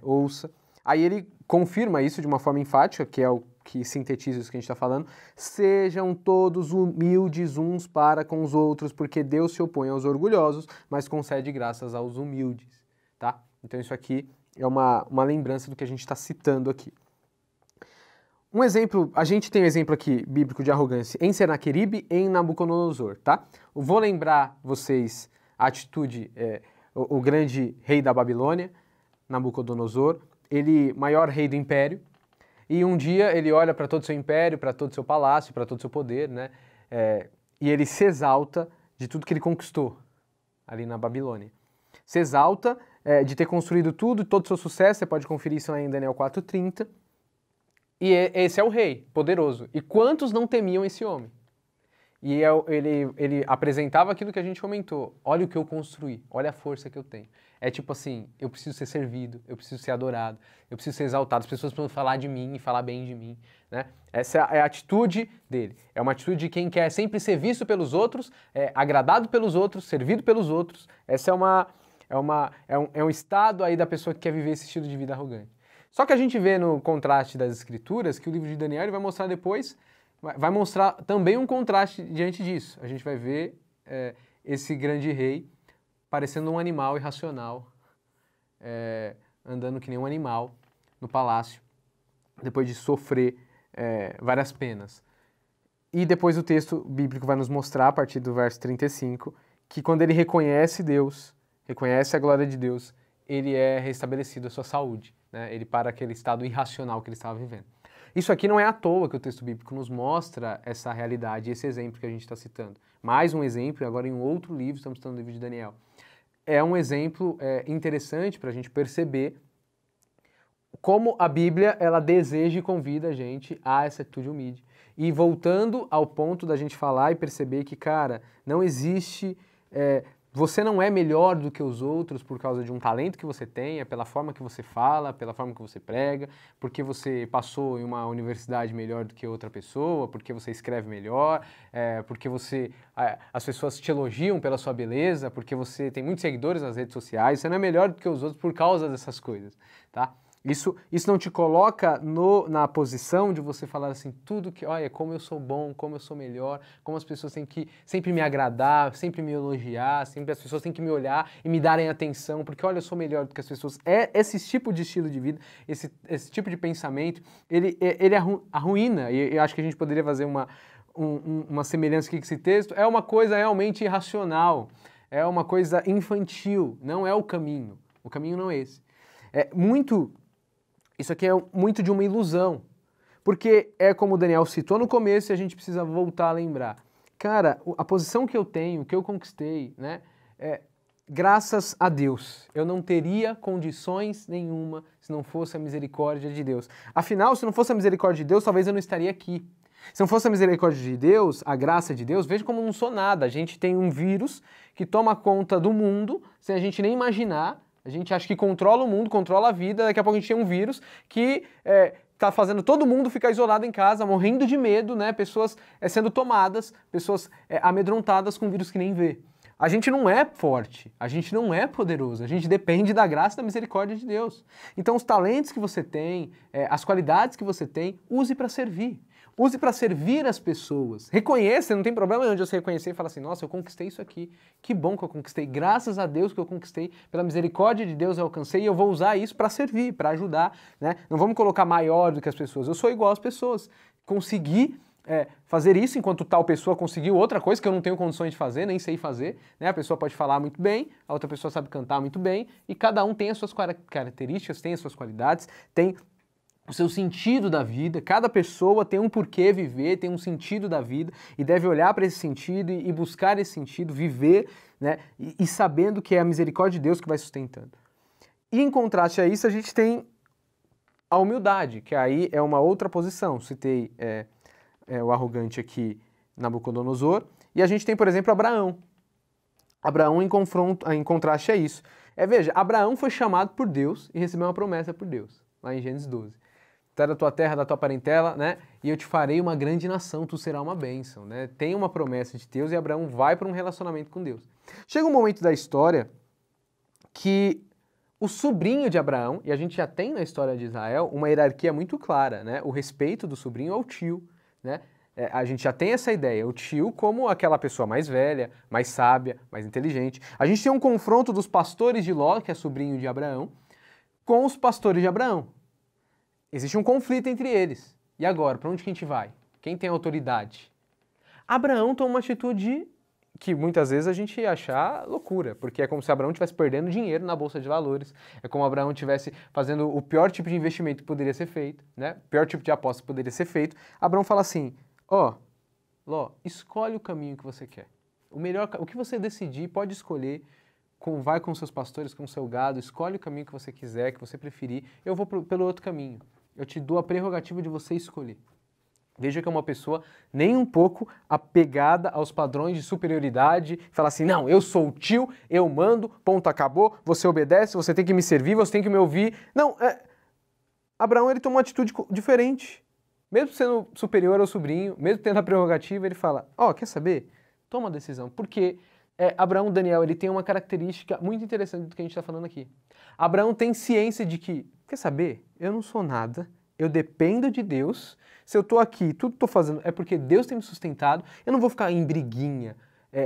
ouça. Aí ele confirma isso de uma forma enfática, que é o que sintetiza isso que a gente está falando, sejam todos humildes uns para com os outros, porque Deus se opõe aos orgulhosos, mas concede graças aos humildes, tá? Então isso aqui é uma lembrança do que a gente está citando aqui. Um exemplo, a gente tem um exemplo aqui bíblico de arrogância em Senaqueribe e em Nabucodonosor, tá? Eu vou lembrar vocês a atitude, o grande rei da Babilônia, Nabucodonosor, ele maior rei do império, e um dia ele olha para todo o seu império, para todo o seu palácio, para todo o seu poder, né? E ele se exalta de tudo que ele conquistou ali na Babilônia. Se exalta de ter construído tudo, todo o seu sucesso, você pode conferir isso aí em Daniel 4:30. E esse é o rei, poderoso. E quantos não temiam esse homem? E ele apresentava aquilo que a gente comentou. Olha o que eu construí, olha a força que eu tenho. É tipo assim, eu preciso ser servido, eu preciso ser adorado, eu preciso ser exaltado, as pessoas precisam falar de mim e falar bem de mim, né? Essa é a atitude dele. É uma atitude de quem quer sempre ser visto pelos outros, agradado pelos outros, servido pelos outros. Essa é um estado aí da pessoa que quer viver esse estilo de vida arrogante. Só que a gente vê no contraste das escrituras que o livro de Daniel ele vai mostrar depois, vai mostrar também um contraste diante disso. A gente vai ver esse grande rei parecendo um animal irracional, andando que nem um animal no palácio, depois de sofrer várias penas. E depois o texto bíblico vai nos mostrar, a partir do verso 35, que quando ele reconhece Deus, reconhece a glória de Deus, ele é restabelecido a sua saúde, né? Ele para aquele estado irracional que ele estava vivendo. Isso aqui não é à toa que o texto bíblico nos mostra essa realidade, esse exemplo que a gente está citando. Mais um exemplo, agora em um outro livro, estamos citando o livro de Daniel. É um exemplo interessante para a gente perceber como a Bíblia ela deseja e convida a gente a essa atitude humilde. E voltando ao ponto da gente falar e perceber que, cara, não existe... você não é melhor do que os outros por causa de um talento que você tenha, pela forma que você fala, pela forma que você prega, porque você passou em uma universidade melhor do que outra pessoa, porque você escreve melhor, porque as pessoas te elogiam pela sua beleza, porque você tem muitos seguidores nas redes sociais, você não é melhor do que os outros por causa dessas coisas, tá? Isso não te coloca na posição de você falar assim, tudo que, olha, como eu sou bom, como eu sou melhor, como as pessoas têm que sempre me agradar, sempre me elogiar, sempre as pessoas têm que me olhar e me darem atenção, porque olha, eu sou melhor do que as pessoas. Esse tipo de estilo de vida, esse tipo de pensamento, ele arruína, e eu acho que a gente poderia fazer uma semelhança aqui com esse texto, é uma coisa realmente irracional, é uma coisa infantil, não é o caminho não é esse. Isso aqui é muito de uma ilusão, porque é como o Daniel citou no começo e a gente precisa voltar a lembrar. Cara, a posição que eu tenho, que eu conquistei, né, graças a Deus. Eu não teria condições nenhuma se não fosse a misericórdia de Deus. Afinal, se não fosse a misericórdia de Deus, talvez eu não estaria aqui. Se não fosse a misericórdia de Deus, a graça de Deus, veja como eu não sou nada. A gente tem um vírus que toma conta do mundo sem a gente nem imaginar. A gente acha que controla o mundo, controla a vida, daqui a pouco a gente tem um vírus que está fazendo todo mundo ficar isolado em casa, morrendo de medo, né? Pessoas sendo tomadas, pessoas amedrontadas com um vírus que nem vê. A gente não é forte, a gente não é poderoso, a gente depende da graça e da misericórdia de Deus. Então os talentos que você tem, as qualidades que você tem, use para servir. Use para servir as pessoas. Reconheça, não tem problema onde você reconhecer e falar assim, nossa, eu conquistei isso aqui. Que bom que eu conquistei. Graças a Deus que eu conquistei. Pela misericórdia de Deus eu alcancei e eu vou usar isso para servir, para ajudar, né? Não vamos colocar maior do que as pessoas. Eu sou igual às pessoas. Consegui fazer isso enquanto tal pessoa conseguiu outra coisa que eu não tenho condições de fazer, nem sei fazer, né? A pessoa pode falar muito bem, a outra pessoa sabe cantar muito bem e cada um tem as suas características, tem as suas qualidades, tem o seu sentido da vida, cada pessoa tem um porquê viver, tem um sentido da vida e deve olhar para esse sentido e buscar esse sentido, viver, né? E sabendo que é a misericórdia de Deus que vai sustentando. E em contraste a isso, a gente tem a humildade, que aí é uma outra posição. Citei o arrogante aqui, Nabucodonosor, e a gente tem, por exemplo, Abraão. Abraão em contraste a isso. Veja, Abraão foi chamado por Deus e recebeu uma promessa por Deus, lá em Gênesis 12. Tu é da tua terra, da tua parentela, né? E eu te farei uma grande nação, tu serás uma bênção, né? Tem uma promessa de Deus e Abraão vai para um relacionamento com Deus. Chega um momento da história que o sobrinho de Abraão, e a gente já tem na história de Israel uma hierarquia muito clara, né? O respeito do sobrinho ao tio, né? A gente já tem essa ideia, o tio como aquela pessoa mais velha, mais sábia, mais inteligente. A gente tem um confronto dos pastores de Ló, que é sobrinho de Abraão, com os pastores de Abraão. Existe um conflito entre eles. E agora, para onde que a gente vai? Quem tem autoridade? Abraão toma uma atitude que muitas vezes a gente ia achar loucura, porque é como se Abraão estivesse perdendo dinheiro na Bolsa de Valores, é como Abraão estivesse fazendo o pior tipo de investimento que poderia ser feito, né? O pior tipo de aposta que poderia ser feito. Abraão fala assim, Ló, escolhe o caminho que você quer. O que você decidir, pode escolher, vai com seus pastores, com o seu gado, escolhe o caminho que você quiser, que você preferir, eu vou pelo outro caminho. eu te dou a prerrogativa de você escolher. Veja que é uma pessoa nem um pouco apegada aos padrões de superioridade, fala assim, não, eu sou o tio, eu mando, ponto, acabou, você obedece, você tem que me servir, você tem que me ouvir. Não, Abraão ele tomou uma atitude diferente. Mesmo sendo superior ao sobrinho, mesmo tendo a prerrogativa, ele fala, quer saber? Toma a decisão, porque Abraão, Daniel, ele tem uma característica muito interessante do que a gente está falando aqui. Abraão tem ciência de que, quer saber? Eu não sou nada, eu dependo de Deus. Se eu estou aqui, tudo que estou fazendo é porque Deus tem me sustentado. Eu não vou ficar em briguinha,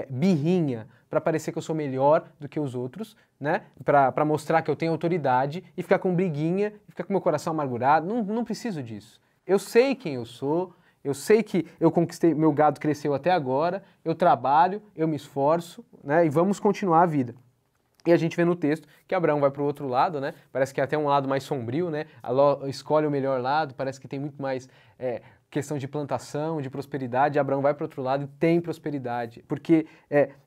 birrinha, para parecer que eu sou melhor do que os outros, né? Para mostrar que eu tenho autoridade e ficar com briguinha, e ficar com meu coração amargurado. Não preciso disso. Eu sei quem eu sou, eu sei que eu conquistei, meu gado cresceu até agora, eu trabalho, eu me esforço, né? E vamos continuar a vida. E a gente vê no texto que Abraão vai para o outro lado, né? Parece que é até um lado mais sombrio, né? Escolhe o melhor lado, parece que tem muito mais questão de plantação, de prosperidade. Abraão vai para o outro lado e tem prosperidade. Porque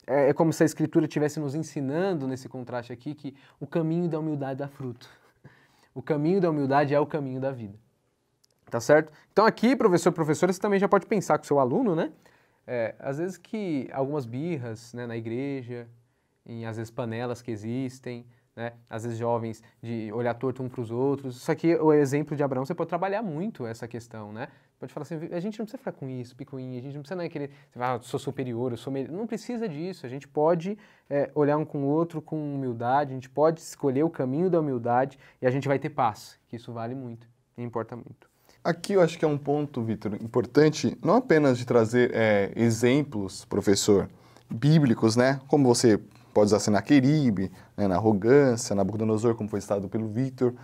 é como se a Escritura estivesse nos ensinando nesse contraste aqui que o caminho da humildade dá fruto. O caminho da humildade é o caminho da vida. Tá certo? Então aqui, professora, você também já pode pensar com o seu aluno, né? Às vezes que algumas birras, né, na igreja, às vezes panelas que existem, né? Às vezes jovens de olhar torto um para os outros. Isso aqui, o exemplo de Abraão, você pode trabalhar muito essa questão, né? Pode falar assim, a gente não precisa ficar com isso, picuinha, a gente não precisa querer, eu sou superior, eu sou melhor. Não precisa disso, a gente pode olhar um com o outro com humildade, a gente pode escolher o caminho da humildade e a gente vai ter paz, que isso vale muito e importa muito. Aqui eu acho que é um ponto, Vitor, importante, não apenas de trazer exemplos, professor, bíblicos, né? Como você pode usar Senaqueribe, né, na arrogância, Nabucodonosor, como foi citado pelo Vitor,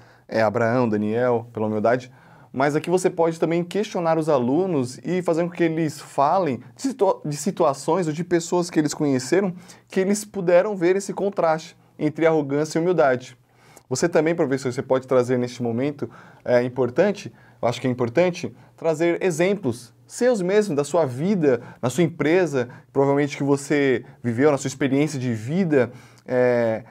Abraão, Daniel, pela humildade, mas aqui você pode também questionar os alunos e fazer com que eles falem de situações ou de pessoas que eles conheceram, que eles puderam ver esse contraste entre arrogância e humildade. Você também, professor, você pode trazer neste momento importante, eu acho que é importante, trazer exemplos seus mesmos, da sua vida, na sua empresa, provavelmente que você viveu, na sua experiência de vida,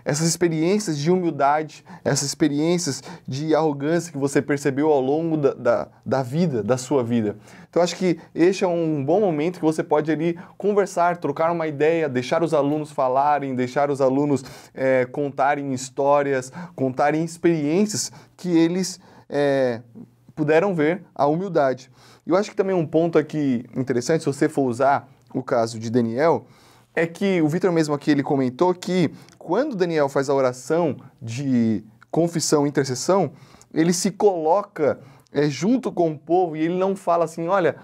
essas experiências de humildade, essas experiências de arrogância que você percebeu ao longo da vida, da sua vida. Então, acho que este é um bom momento que você pode ali conversar, trocar uma ideia, deixar os alunos falarem, deixar os alunos contarem histórias, contarem experiências que eles puderam ver a humildade. E eu acho que também um ponto aqui interessante, se você for usar o caso de Daniel, é que o Vitor mesmo aqui ele comentou que quando Daniel faz a oração de confissão e intercessão, ele se coloca junto com o povo e ele não fala assim, olha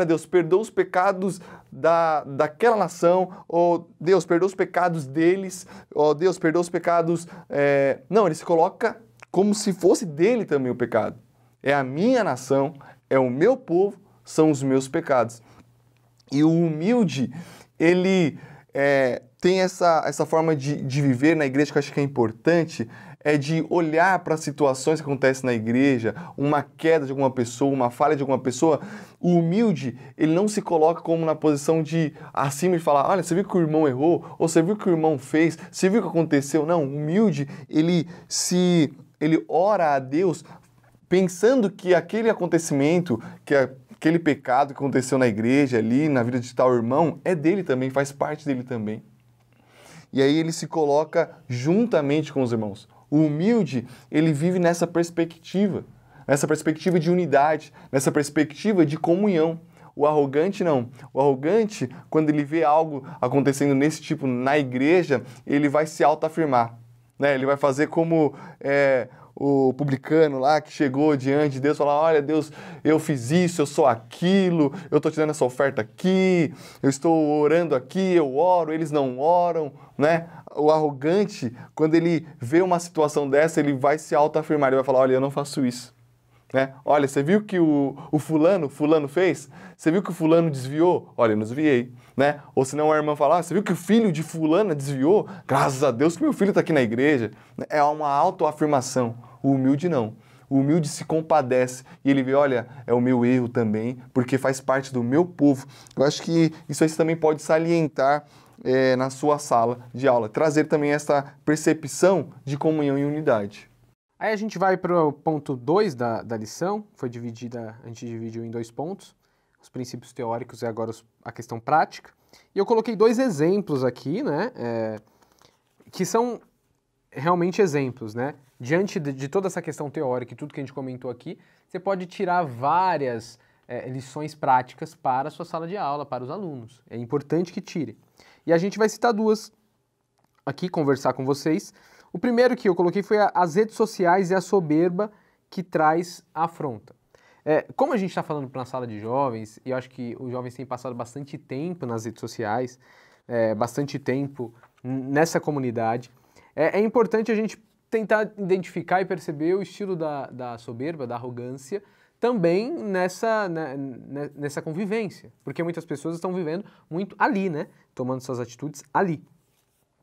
Deus, perdoa os pecados daquela nação, ou Deus, perdoa os pecados deles, ou Deus, perdoa os pecados... Não, ele se coloca como se fosse dele também o pecado. É a minha nação, é o meu povo, são os meus pecados. E o humilde, ele tem essa forma de viver na igreja que eu acho que é importante, é de olhar para as situações que acontecem na igreja, uma queda de alguma pessoa, uma falha de alguma pessoa. O humilde, ele não se coloca como na posição de acima de falar, olha, você viu que o irmão errou? Ou você viu que o irmão fez? Você viu o que aconteceu? Não, o humilde, ele ora a Deus pensando que aquele acontecimento, que aquele pecado que aconteceu na igreja ali, na vida de tal irmão, é dele também, faz parte dele também. E aí ele se coloca juntamente com os irmãos. O humilde, ele vive nessa perspectiva de unidade, nessa perspectiva de comunhão. O arrogante não. O arrogante, quando ele vê algo acontecendo nesse tipo na igreja, ele vai se autoafirmar, né? Ele vai fazer como o publicano lá que chegou diante de Deus e falou, olha Deus, eu fiz isso, eu sou aquilo, eu estou te dando essa oferta aqui, eu estou orando aqui, eu oro, eles não oram, né? O arrogante, quando ele vê uma situação dessa, ele vai se autoafirmar, ele vai falar, olha, eu não faço isso. Né? Olha, você viu que o fulano fez? Você viu que o fulano desviou? Olha, eu não desviei. Né? Ou senão a irmã fala, você viu que o filho de fulana desviou? Graças a Deus que meu filho está aqui na igreja. É uma autoafirmação. O humilde não. O humilde se compadece e ele vê, olha, é o meu erro também, porque faz parte do meu povo. Eu acho que isso aí você também pode salientar na sua sala de aula. Trazer também essa percepção de comunhão e unidade. Aí a gente vai para o ponto 2 da lição, a gente dividiu em 2 pontos, os princípios teóricos e agora a questão prática. E eu coloquei 2 exemplos aqui, né, que são realmente exemplos, né? Diante de toda essa questão teórica e tudo que a gente comentou aqui, você pode tirar várias lições práticas para a sua sala de aula, para os alunos. É importante que tire. E a gente vai citar 2 aqui, conversar com vocês. O primeiro que eu coloquei foi as redes sociais e a soberba que traz a afronta. Como a gente está falando para uma sala de jovens, e eu acho que os jovens têm passado bastante tempo nas redes sociais, bastante tempo nessa comunidade, é importante a gente tentar identificar e perceber o estilo da soberba, da arrogância, também nessa convivência. Porque muitas pessoas estão vivendo muito ali, né? Tomando suas atitudes ali.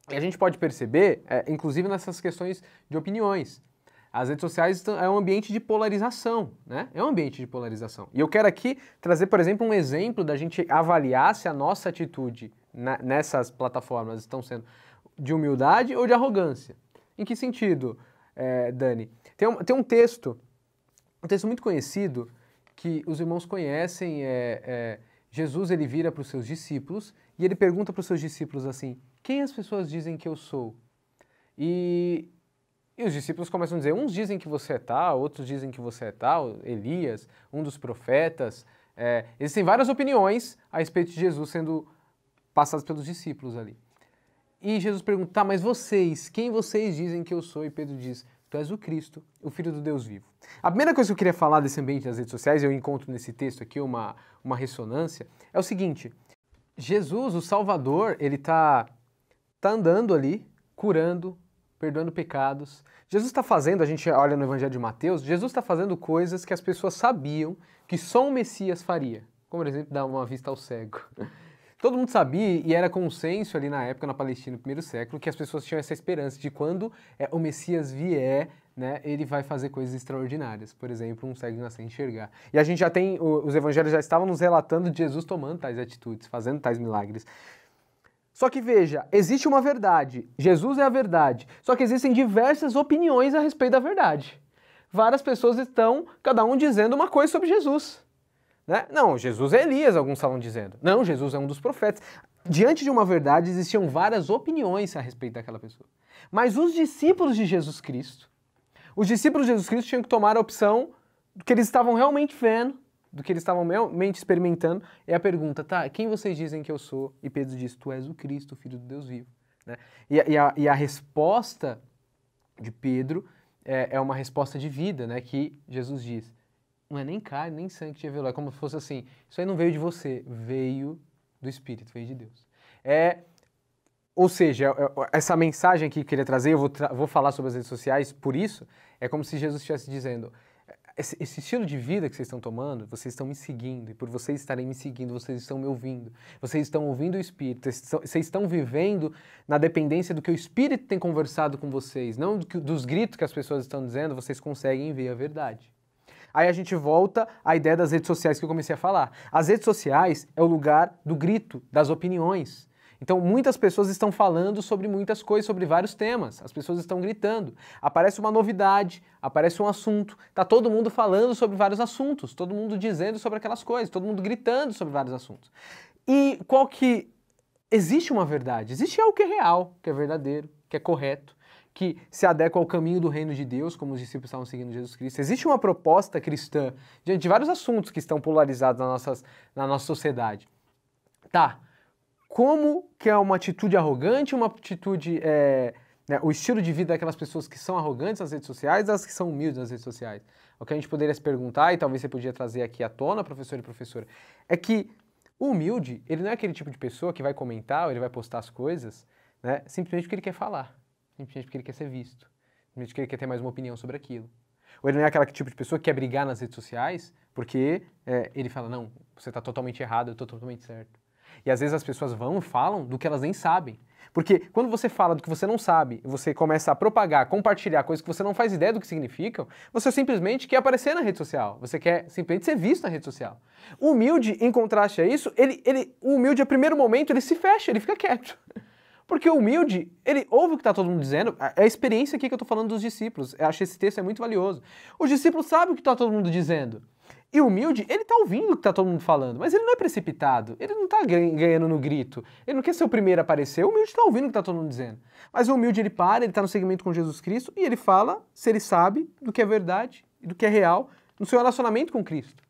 E a gente pode perceber, inclusive nessas questões de opiniões. As redes sociais é um ambiente de polarização, né? É um ambiente de polarização. E eu quero aqui trazer, por exemplo, um exemplo da gente avaliar se a nossa atitude nessas plataformas estão sendo de humildade ou de arrogância. Em que sentido, Dani? Tem um texto muito conhecido que os irmãos conhecem, Jesus ele vira para os seus discípulos e ele pergunta para os seus discípulos assim, quem as pessoas dizem que eu sou? E os discípulos começam a dizer, uns dizem que você é tal, outros dizem que você é tal, Elias, um dos profetas. Existem várias opiniões a respeito de Jesus sendo passadas pelos discípulos ali. E Jesus pergunta, tá, mas vocês, quem vocês dizem que eu sou? E Pedro diz, tu és o Cristo, o Filho do Deus vivo. A primeira coisa que eu queria falar desse ambiente das redes sociais, eu encontro nesse texto aqui uma ressonância, é o seguinte, Jesus, o Salvador, ele tá andando ali, curando, perdoando pecados. Jesus está fazendo, a gente olha no Evangelho de Mateus, Jesus está fazendo coisas que as pessoas sabiam que só um Messias faria. Como, por exemplo, dar uma vista ao cego. Todo mundo sabia, e era consenso ali na época, na Palestina, no primeiro século, que as pessoas tinham essa esperança de quando o Messias vier, né, ele vai fazer coisas extraordinárias. Por exemplo, um cego nascer e enxergar. E a gente já tem, os evangelhos já estavam nos relatando de Jesus tomando tais atitudes, fazendo tais milagres. Só que veja, existe uma verdade, Jesus é a verdade, só que existem diversas opiniões a respeito da verdade. Várias pessoas estão, cada um dizendo uma coisa sobre Jesus. Né? Não, Jesus é Elias, alguns estavam dizendo. Não, Jesus é um dos profetas. Diante de uma verdade existiam várias opiniões a respeito daquela pessoa. Mas os discípulos de Jesus Cristo tinham que tomar a opção do que eles estavam realmente vendo, do que eles estavam realmente experimentando, é a pergunta, tá, quem vocês dizem que eu sou? E Pedro diz, tu és o Cristo, o Filho do Deus vivo. Né? E a resposta de Pedro é uma resposta de vida, né, que Jesus diz, não é nem carne, nem sangue que te revelou, é como se fosse assim, isso aí não veio de você, veio do Espírito, veio de Deus. Ou seja, essa mensagem aqui que eu queria trazer, eu vou falar sobre as redes sociais, por isso, é como se Jesus estivesse dizendo, esse estilo de vida que vocês estão tomando, vocês estão me seguindo, e por vocês estarem me seguindo, vocês estão me ouvindo, vocês estão ouvindo o Espírito, vocês estão vivendo na dependência do que o Espírito tem conversado com vocês, não dos gritos que as pessoas estão dizendo, vocês conseguem ver a verdade. Aí a gente volta à ideia das redes sociais que eu comecei a falar. As redes sociais é o lugar do grito, das opiniões. Então muitas pessoas estão falando sobre muitas coisas, sobre vários temas. As pessoas estão gritando. Aparece uma novidade, aparece um assunto. Tá todo mundo falando sobre vários assuntos, todo mundo dizendo sobre aquelas coisas, todo mundo gritando sobre vários assuntos. E qual que... Existe uma verdade, existe algo que é real, que é verdadeiro, que é correto, que se adequa ao caminho do reino de Deus, como os discípulos estavam seguindo Jesus Cristo. Existe uma proposta cristã diante de vários assuntos que estão polarizados na nossa sociedade. Tá, como que é uma atitude arrogante, uma atitude, o estilo de vida daquelas pessoas que são arrogantes nas redes sociais, das que são humildes nas redes sociais? O que a gente poderia se perguntar, e talvez você podia trazer aqui à tona, professor e professora, é que o humilde, ele não é aquele tipo de pessoa que vai comentar, ou ele vai postar as coisas, né, simplesmente porque ele quer falar. Simplesmente porque ele quer ser visto, simplesmente porque ele quer ter mais uma opinião sobre aquilo. Ou ele não é aquele tipo de pessoa que quer brigar nas redes sociais porque ele fala, não, você está totalmente errado, eu estou totalmente certo. E às vezes as pessoas vão e falam do que elas nem sabem. Porque quando você fala do que você não sabe, você começa a propagar, compartilhar coisas que você não faz ideia do que significam, você simplesmente quer aparecer na rede social, você quer simplesmente ser visto na rede social. O humilde, em contraste a isso, o humilde, a primeiro momento, ele se fecha, ele fica quieto. Porque o humilde, ele ouve o que está todo mundo dizendo, é a experiência aqui que eu estou falando dos discípulos, eu acho que esse texto é muito valioso. Os discípulos sabem o que está todo mundo dizendo. E o humilde, ele está ouvindo o que está todo mundo falando, mas ele não é precipitado, ele não está ganhando no grito, ele não quer ser o primeiro a aparecer, o humilde está ouvindo o que está todo mundo dizendo. Mas o humilde, ele para, ele está no segmento com Jesus Cristo e ele fala se ele sabe do que é verdade e do que é real no seu relacionamento com Cristo.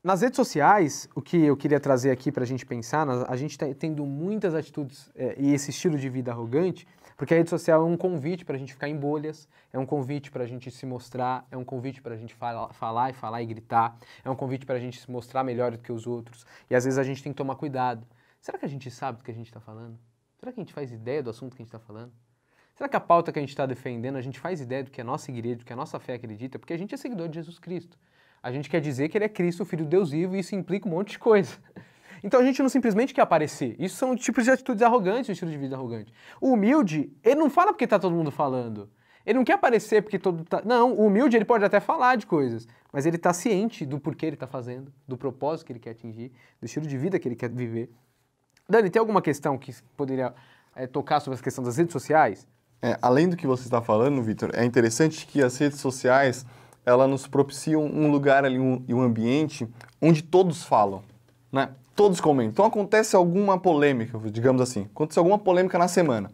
Nas redes sociais, o que eu queria trazer aqui para a gente pensar, a gente está tendo muitas atitudes e esse estilo de vida arrogante, porque a rede social é um convite para a gente ficar em bolhas, é um convite para a gente se mostrar, é um convite para a gente falar e gritar, é um convite para a gente se mostrar melhor do que os outros, e às vezes a gente tem que tomar cuidado. Será que a gente sabe do que a gente está falando? Será que a gente faz ideia do assunto que a gente está falando? Será que a pauta que a gente está defendendo, a gente faz ideia do que a nossa igreja, do que a nossa fé acredita? Porque a gente é seguidor de Jesus Cristo. A gente quer dizer que ele é Cristo, o Filho de Deus vivo, e isso implica um monte de coisa. Então a gente não simplesmente quer aparecer. Isso são tipos de atitudes arrogantes, um estilo de vida arrogante. O humilde, ele não fala porque está todo mundo falando. Ele não quer aparecer porque todo tá... Não, o humilde ele pode até falar de coisas, mas ele está ciente do porquê ele está fazendo, do propósito que ele quer atingir, do estilo de vida que ele quer viver. Dani, tem alguma questão que poderia tocar sobre essa questão das redes sociais? Além do que você está falando, Vitor, é interessante que as redes sociais elas nos propiciam um lugar ali e um ambiente onde todos falam, né? Todos comentam. Então acontece alguma polêmica, digamos assim, acontece alguma polêmica na semana.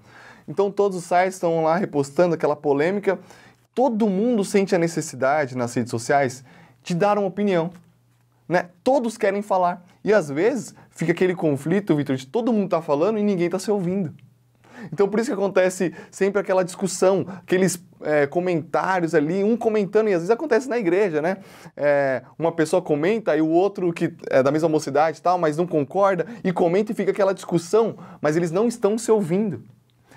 Então todos os sites estão lá repostando aquela polêmica. Todo mundo sente a necessidade nas redes sociais de dar uma opinião, né? Todos querem falar. E às vezes fica aquele conflito, Vitor, de todo mundo tá falando e ninguém tá se ouvindo. Então por isso que acontece sempre aquela discussão, aqueles comentários ali, um comentando, e às vezes acontece na igreja, né? Uma pessoa comenta e o outro que é da mesma mocidade e tal, mas não concorda, e comenta e fica aquela discussão, mas eles não estão se ouvindo.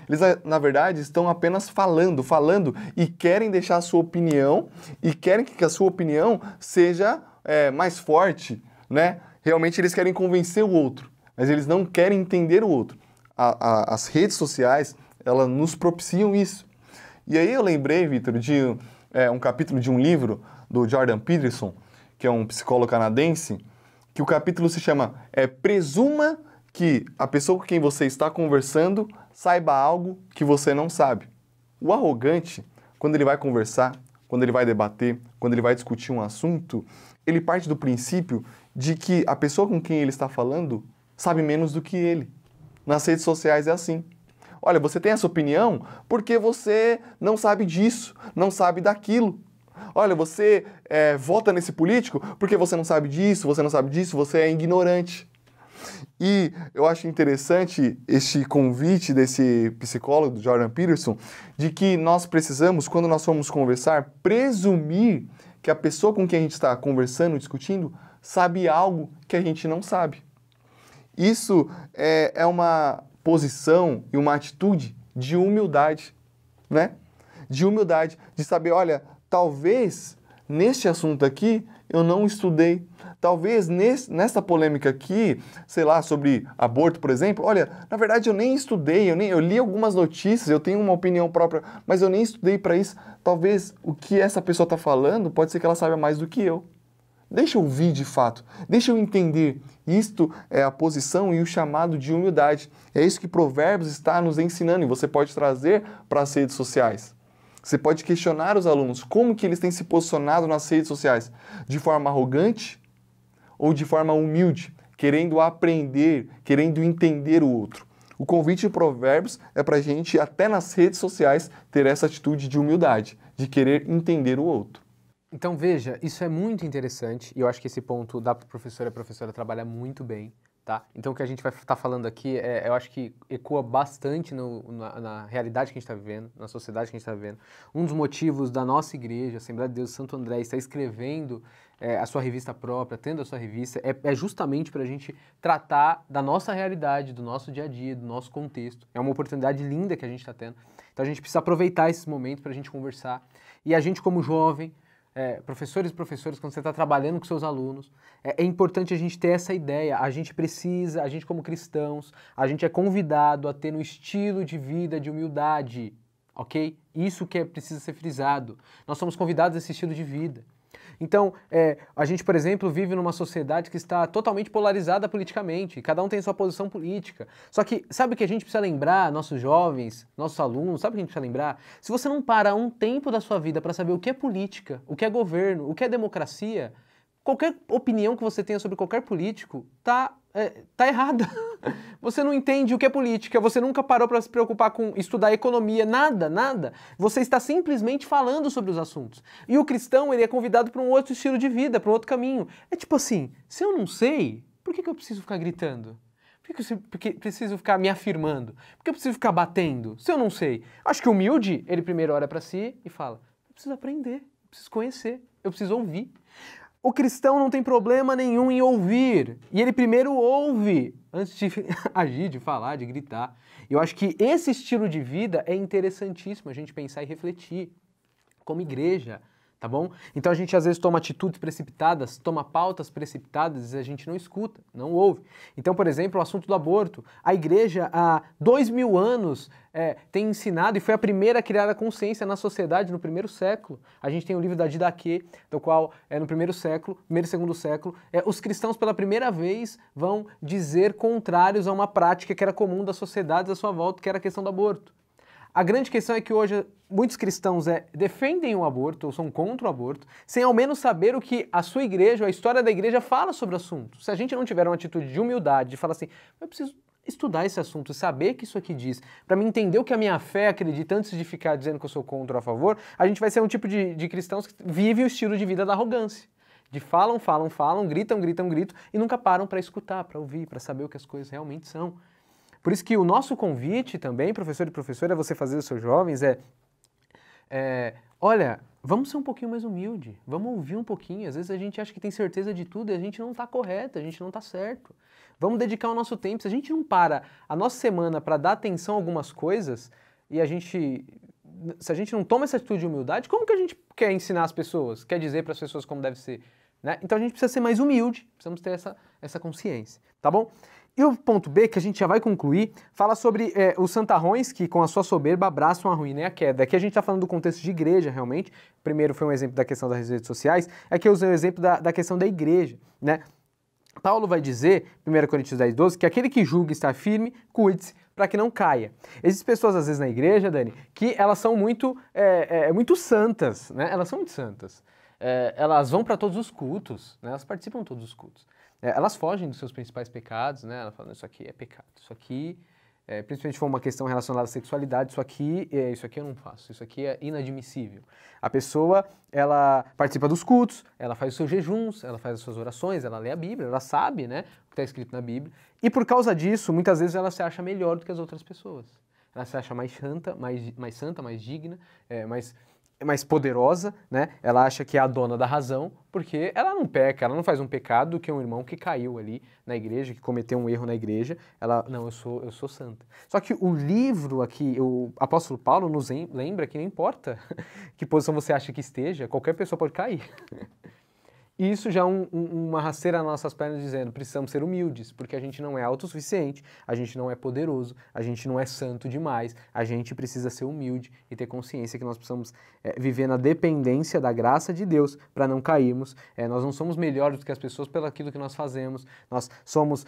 Eles, na verdade, estão apenas falando e querem deixar a sua opinião e querem que a sua opinião seja mais forte, né? Realmente eles querem convencer o outro, mas eles não querem entender o outro. As redes sociais, elas nos propiciam isso. E aí eu lembrei, Vitor, de um capítulo de um livro do Jordan Peterson, que é um psicólogo canadense, que o capítulo se chama Presuma que a pessoa com quem você está conversando saiba algo que você não sabe. O arrogante, quando ele vai conversar, quando ele vai debater, quando ele vai discutir um assunto, ele parte do princípio de que a pessoa com quem ele está falando sabe menos do que ele. Nas redes sociais é assim. Olha, você tem essa opinião porque você não sabe disso, não sabe daquilo. Olha, você vota nesse político porque você não sabe disso, você é ignorante. E eu acho interessante este convite desse psicólogo, do Jordan Peterson, de que nós precisamos, quando nós formos conversar, presumir que a pessoa com quem a gente está conversando, discutindo, sabe algo que a gente não sabe. Isso é uma posição e uma atitude de humildade, né? De humildade, de saber, olha, talvez neste assunto aqui eu não estudei. Talvez nessa polêmica aqui, sei lá, sobre aborto, por exemplo, olha, na verdade eu nem estudei, eu li algumas notícias, eu tenho uma opinião própria, mas eu nem estudei para isso. Talvez o que essa pessoa está falando, pode ser que ela saiba mais do que eu. Deixa eu ouvir de fato, deixa eu entender. Isto é a posição e o chamado de humildade. É isso que Provérbios está nos ensinando e você pode trazer para as redes sociais. Você pode questionar os alunos como que eles têm se posicionado nas redes sociais, de forma arrogante ou de forma humilde, querendo aprender, querendo entender o outro. O convite de Provérbios é para a gente, até nas redes sociais, ter essa atitude de humildade, de querer entender o outro. Então veja, isso é muito interessante e eu acho que esse ponto dá para o professor e a professora trabalhar muito bem, tá? Então o que a gente vai estar falando aqui, eu acho que ecoa bastante na realidade que a gente está vivendo, na sociedade que a gente está vivendo. Um dos motivos da nossa igreja, Assembleia de Deus Santo André, estar escrevendo a sua revista própria, tendo a sua revista, é justamente para a gente tratar da nossa realidade, do nosso dia a dia, do nosso contexto. É uma oportunidade linda que a gente está tendo. Então a gente precisa aproveitar esses momentos para a gente conversar. E a gente como jovem, professores e professoras, quando você está trabalhando com seus alunos, é importante a gente ter essa ideia. A gente precisa, a gente como cristãos, a gente é convidado a ter um estilo de vida de humildade, ok? Isso que precisa ser frisado. Nós somos convidados a esse estilo de vida. Então, a gente, por exemplo, vive numa sociedade que está totalmente polarizada politicamente, cada um tem sua posição política. Só que, sabe o que a gente precisa lembrar, nossos jovens, nossos alunos, sabe o que a gente precisa lembrar? Se você não para um tempo da sua vida para saber o que é política, o que é governo, o que é democracia, qualquer opinião que você tenha sobre qualquer político tá errada. Você não entende o que é política, você nunca parou para se preocupar com estudar economia, nada. Você está simplesmente falando sobre os assuntos. E o cristão, ele é convidado para um outro estilo de vida, para um outro caminho. É tipo assim, se eu não sei, por que eu preciso ficar gritando? Por que eu preciso ficar me afirmando? Por que eu preciso ficar batendo? Se eu não sei. Acho que o humilde, ele primeiro olha para si e fala, eu preciso aprender, eu preciso conhecer, eu preciso ouvir. O cristão não tem problema nenhum em ouvir. E ele primeiro ouve antes de agir, de falar, de gritar. Eu acho que esse estilo de vida é interessantíssimo a gente pensar e refletir como igreja, tá bom? Então a gente às vezes toma atitudes precipitadas, toma pautas precipitadas e a gente não escuta, não ouve. Então, por exemplo, o assunto do aborto. A igreja há 2000 anos tem ensinado e foi a primeira a criar a consciência na sociedade no primeiro século. A gente tem o livro da Didaquê, do qual no primeiro e segundo século, os cristãos pela primeira vez vão dizer contrários a uma prática que era comum das sociedades à sua volta, que era a questão do aborto. A grande questão é que hoje muitos cristãos defendem o aborto ou são contra o aborto, sem ao menos saber o que a sua igreja, ou a história da igreja fala sobre o assunto. Se a gente não tiver uma atitude de humildade, de falar assim, eu preciso estudar esse assunto, saber o que isso aqui diz, para me entender o que a minha fé acredita antes de ficar dizendo que eu sou contra ou a favor, a gente vai ser um tipo de cristãos que vive o estilo de vida da arrogância. De falam, gritam e nunca param para escutar, para ouvir, para saber o que as coisas realmente são. Por isso que o nosso convite também, professor e professora, você fazer os seus jovens olha, vamos ser um pouquinho mais humilde, vamos ouvir um pouquinho. Às vezes a gente acha que tem certeza de tudo e a gente não está correto, a gente não está certo. Vamos dedicar o nosso tempo. Se a gente não para a nossa semana para dar atenção a algumas coisas e se a gente não toma essa atitude de humildade, como que a gente quer ensinar as pessoas, quer dizer para as pessoas como deve ser? Né? Então a gente precisa ser mais humilde, precisamos ter essa consciência, tá bom? E o ponto B, que a gente já vai concluir, fala sobre os santarrões que com a sua soberba abraçam a ruína e a queda. Aqui a gente está falando do contexto de igreja, realmente. Primeiro foi um exemplo da questão das redes sociais, aqui eu usei o exemplo da questão da igreja, né? Paulo vai dizer, 1 Coríntios 10:12, que aquele que julga estar firme, cuide-se para que não caia. Existem pessoas, às vezes, na igreja, Dani, que elas são muito santas, né? Elas são muito santas. Elas vão para todos os cultos, né? Elas participam de todos os cultos. Elas fogem dos seus principais pecados, né? Ela fala, isso aqui é pecado, isso aqui, principalmente se for uma questão relacionada à sexualidade, isso aqui eu não faço, isso aqui é inadmissível. A pessoa, ela participa dos cultos, ela faz os seus jejuns, ela faz as suas orações, ela lê a Bíblia, ela sabe, né, o que está escrito na Bíblia, e por causa disso, muitas vezes ela se acha melhor do que as outras pessoas. Ela se acha mais santa, mais digna, mais poderosa, né? Ela acha que é a dona da razão, porque ela não peca, ela não faz um pecado do que um irmão que caiu ali na igreja, que cometeu um erro na igreja. Não, eu sou santa. Só que o livro aqui, o apóstolo Paulo nos lembra que não importa que posição você acha que esteja, qualquer pessoa pode cair. E isso já é uma rasteira nas nossas pernas dizendo, precisamos ser humildes, porque a gente não é autossuficiente, a gente não é poderoso, a gente não é santo demais, a gente precisa ser humilde e ter consciência que nós precisamos viver na dependência da graça de Deus para não cairmos. Nós não somos melhores do que as pessoas pelo aquilo que nós fazemos, nós somos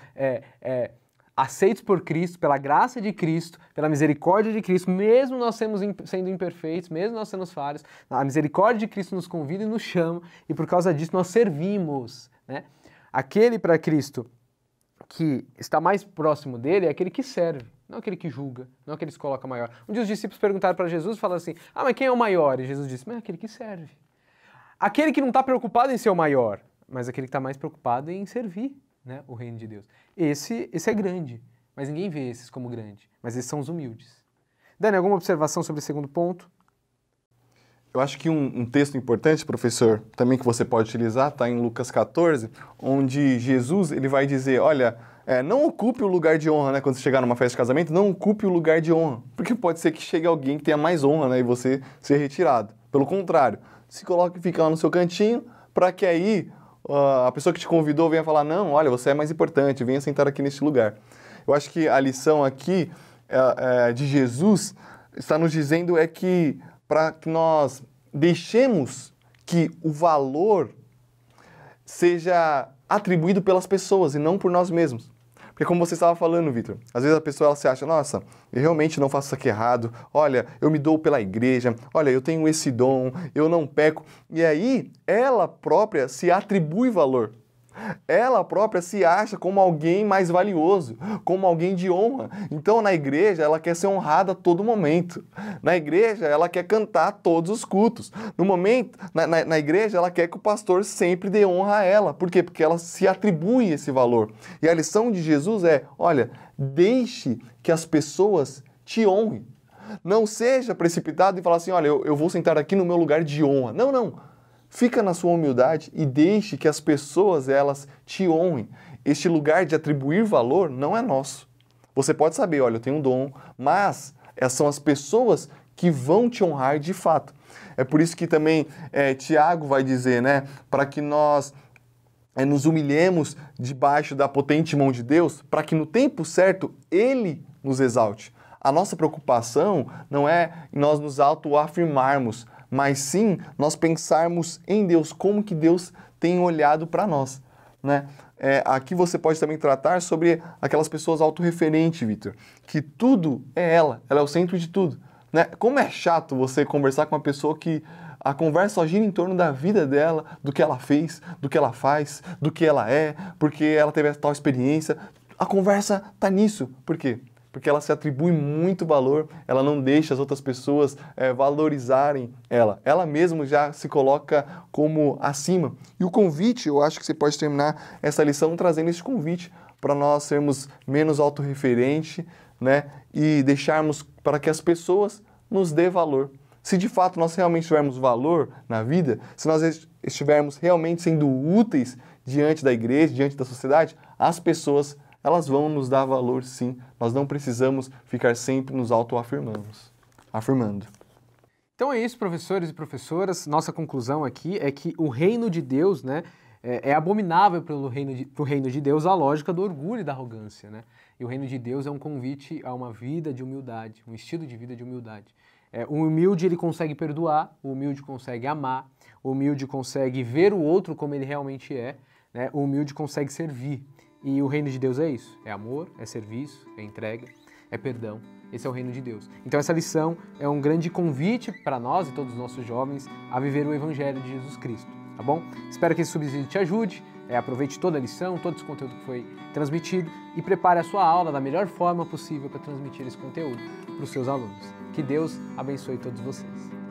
aceitos por Cristo, pela graça de Cristo, pela misericórdia de Cristo, mesmo nós sendo imperfeitos, mesmo nós sendo falhos, a misericórdia de Cristo nos convida e nos chama, e por causa disso nós servimos, né? Aquele para Cristo que está mais próximo dele é aquele que serve, não aquele que julga, não aquele que se coloca maior. Um dia os discípulos perguntaram para Jesus e falaram assim, mas quem é o maior? E Jesus disse, mas é aquele que serve. Aquele que não está preocupado em ser o maior, mas aquele que está mais preocupado em servir, né, o reino de Deus. Esse é grande, mas ninguém vê esses como grande, mas esses são os humildes. Dani, alguma observação sobre o segundo ponto? Eu acho que um texto importante, professor, também que você pode utilizar, está em Lucas 14, onde Jesus ele vai dizer, olha, não ocupe o lugar de honra, né? Quando você chegar numa festa de casamento, não ocupe o lugar de honra, porque pode ser que chegue alguém que tenha mais honra, né, e você ser retirado. Pelo contrário, se coloque e fica lá no seu cantinho, para que aí a pessoa que te convidou venha falar, não, olha, você é mais importante, venha sentar aqui neste lugar. Eu acho que a lição aqui de Jesus está nos dizendo que para que nós deixemos que o valor seja atribuído pelas pessoas e não por nós mesmos. Porque como você estava falando, Vitor, às vezes a pessoa ela se acha, nossa, eu realmente não faço isso aqui errado, olha, eu me dou pela igreja, olha, eu tenho esse dom, eu não peco. E aí, ela própria se atribui valor. Ela própria se acha como alguém mais valioso, como alguém de honra. Então, na igreja, ela quer ser honrada a todo momento. Na igreja, ela quer cantar todos os cultos. No momento, na igreja, ela quer que o pastor sempre dê honra a ela. Por quê? Porque ela se atribui esse valor. E a lição de Jesus é, olha, deixe que as pessoas te honrem. Não seja precipitado e falar assim, olha, eu vou sentar aqui no meu lugar de honra. Não, não. Fica na sua humildade e deixe que as pessoas, elas te honrem. Este lugar de atribuir valor não é nosso. Você pode saber, olha, eu tenho um dom, mas são as pessoas que vão te honrar de fato. É por isso que também Tiago vai dizer, né, para que nós nos humilhemos debaixo da potente mão de Deus, para que no tempo certo Ele nos exalte. A nossa preocupação não é nós nos autoafirmarmos, mas sim nós pensarmos em Deus, como que Deus tem olhado para nós, né? Aqui você pode também tratar sobre aquelas pessoas autorreferentes, Vitor, que tudo é ela é o centro de tudo, né? Como é chato você conversar com uma pessoa que a conversa só gira em torno da vida dela, do que ela fez, do que ela faz, do que ela é, porque ela teve tal experiência. A conversa tá nisso. Por quê? Porque ela se atribui muito valor, ela não deixa as outras pessoas valorizarem ela. Ela mesma já se coloca como acima. E o convite, eu acho que você pode terminar essa lição trazendo esse convite para nós sermos menos autorreferentes, né? E deixarmos para que as pessoas nos dê valor. Se de fato nós realmente tivermos valor na vida, se nós estivermos realmente sendo úteis diante da igreja, diante da sociedade, as pessoas elas vão nos dar valor, sim. Nós não precisamos ficar sempre nos autoafirmando. Então é isso, professores e professoras. Nossa conclusão aqui é que o reino de Deus, né, é abominável pro reino de Deus a lógica do orgulho e da arrogância, né? E o reino de Deus é um convite a uma vida de humildade, um estilo de vida de humildade. O humilde ele consegue perdoar, o humilde consegue amar, o humilde consegue ver o outro como ele realmente é, né? O humilde consegue servir. E o reino de Deus é isso, é amor, é serviço, é entrega, é perdão. Esse é o reino de Deus. Então essa lição é um grande convite para nós e todos os nossos jovens a viver o Evangelho de Jesus Cristo, tá bom? Espero que esse subsídio te ajude, aproveite toda a lição, todo esse conteúdo que foi transmitido e prepare a sua aula da melhor forma possível para transmitir esse conteúdo para os seus alunos. Que Deus abençoe todos vocês.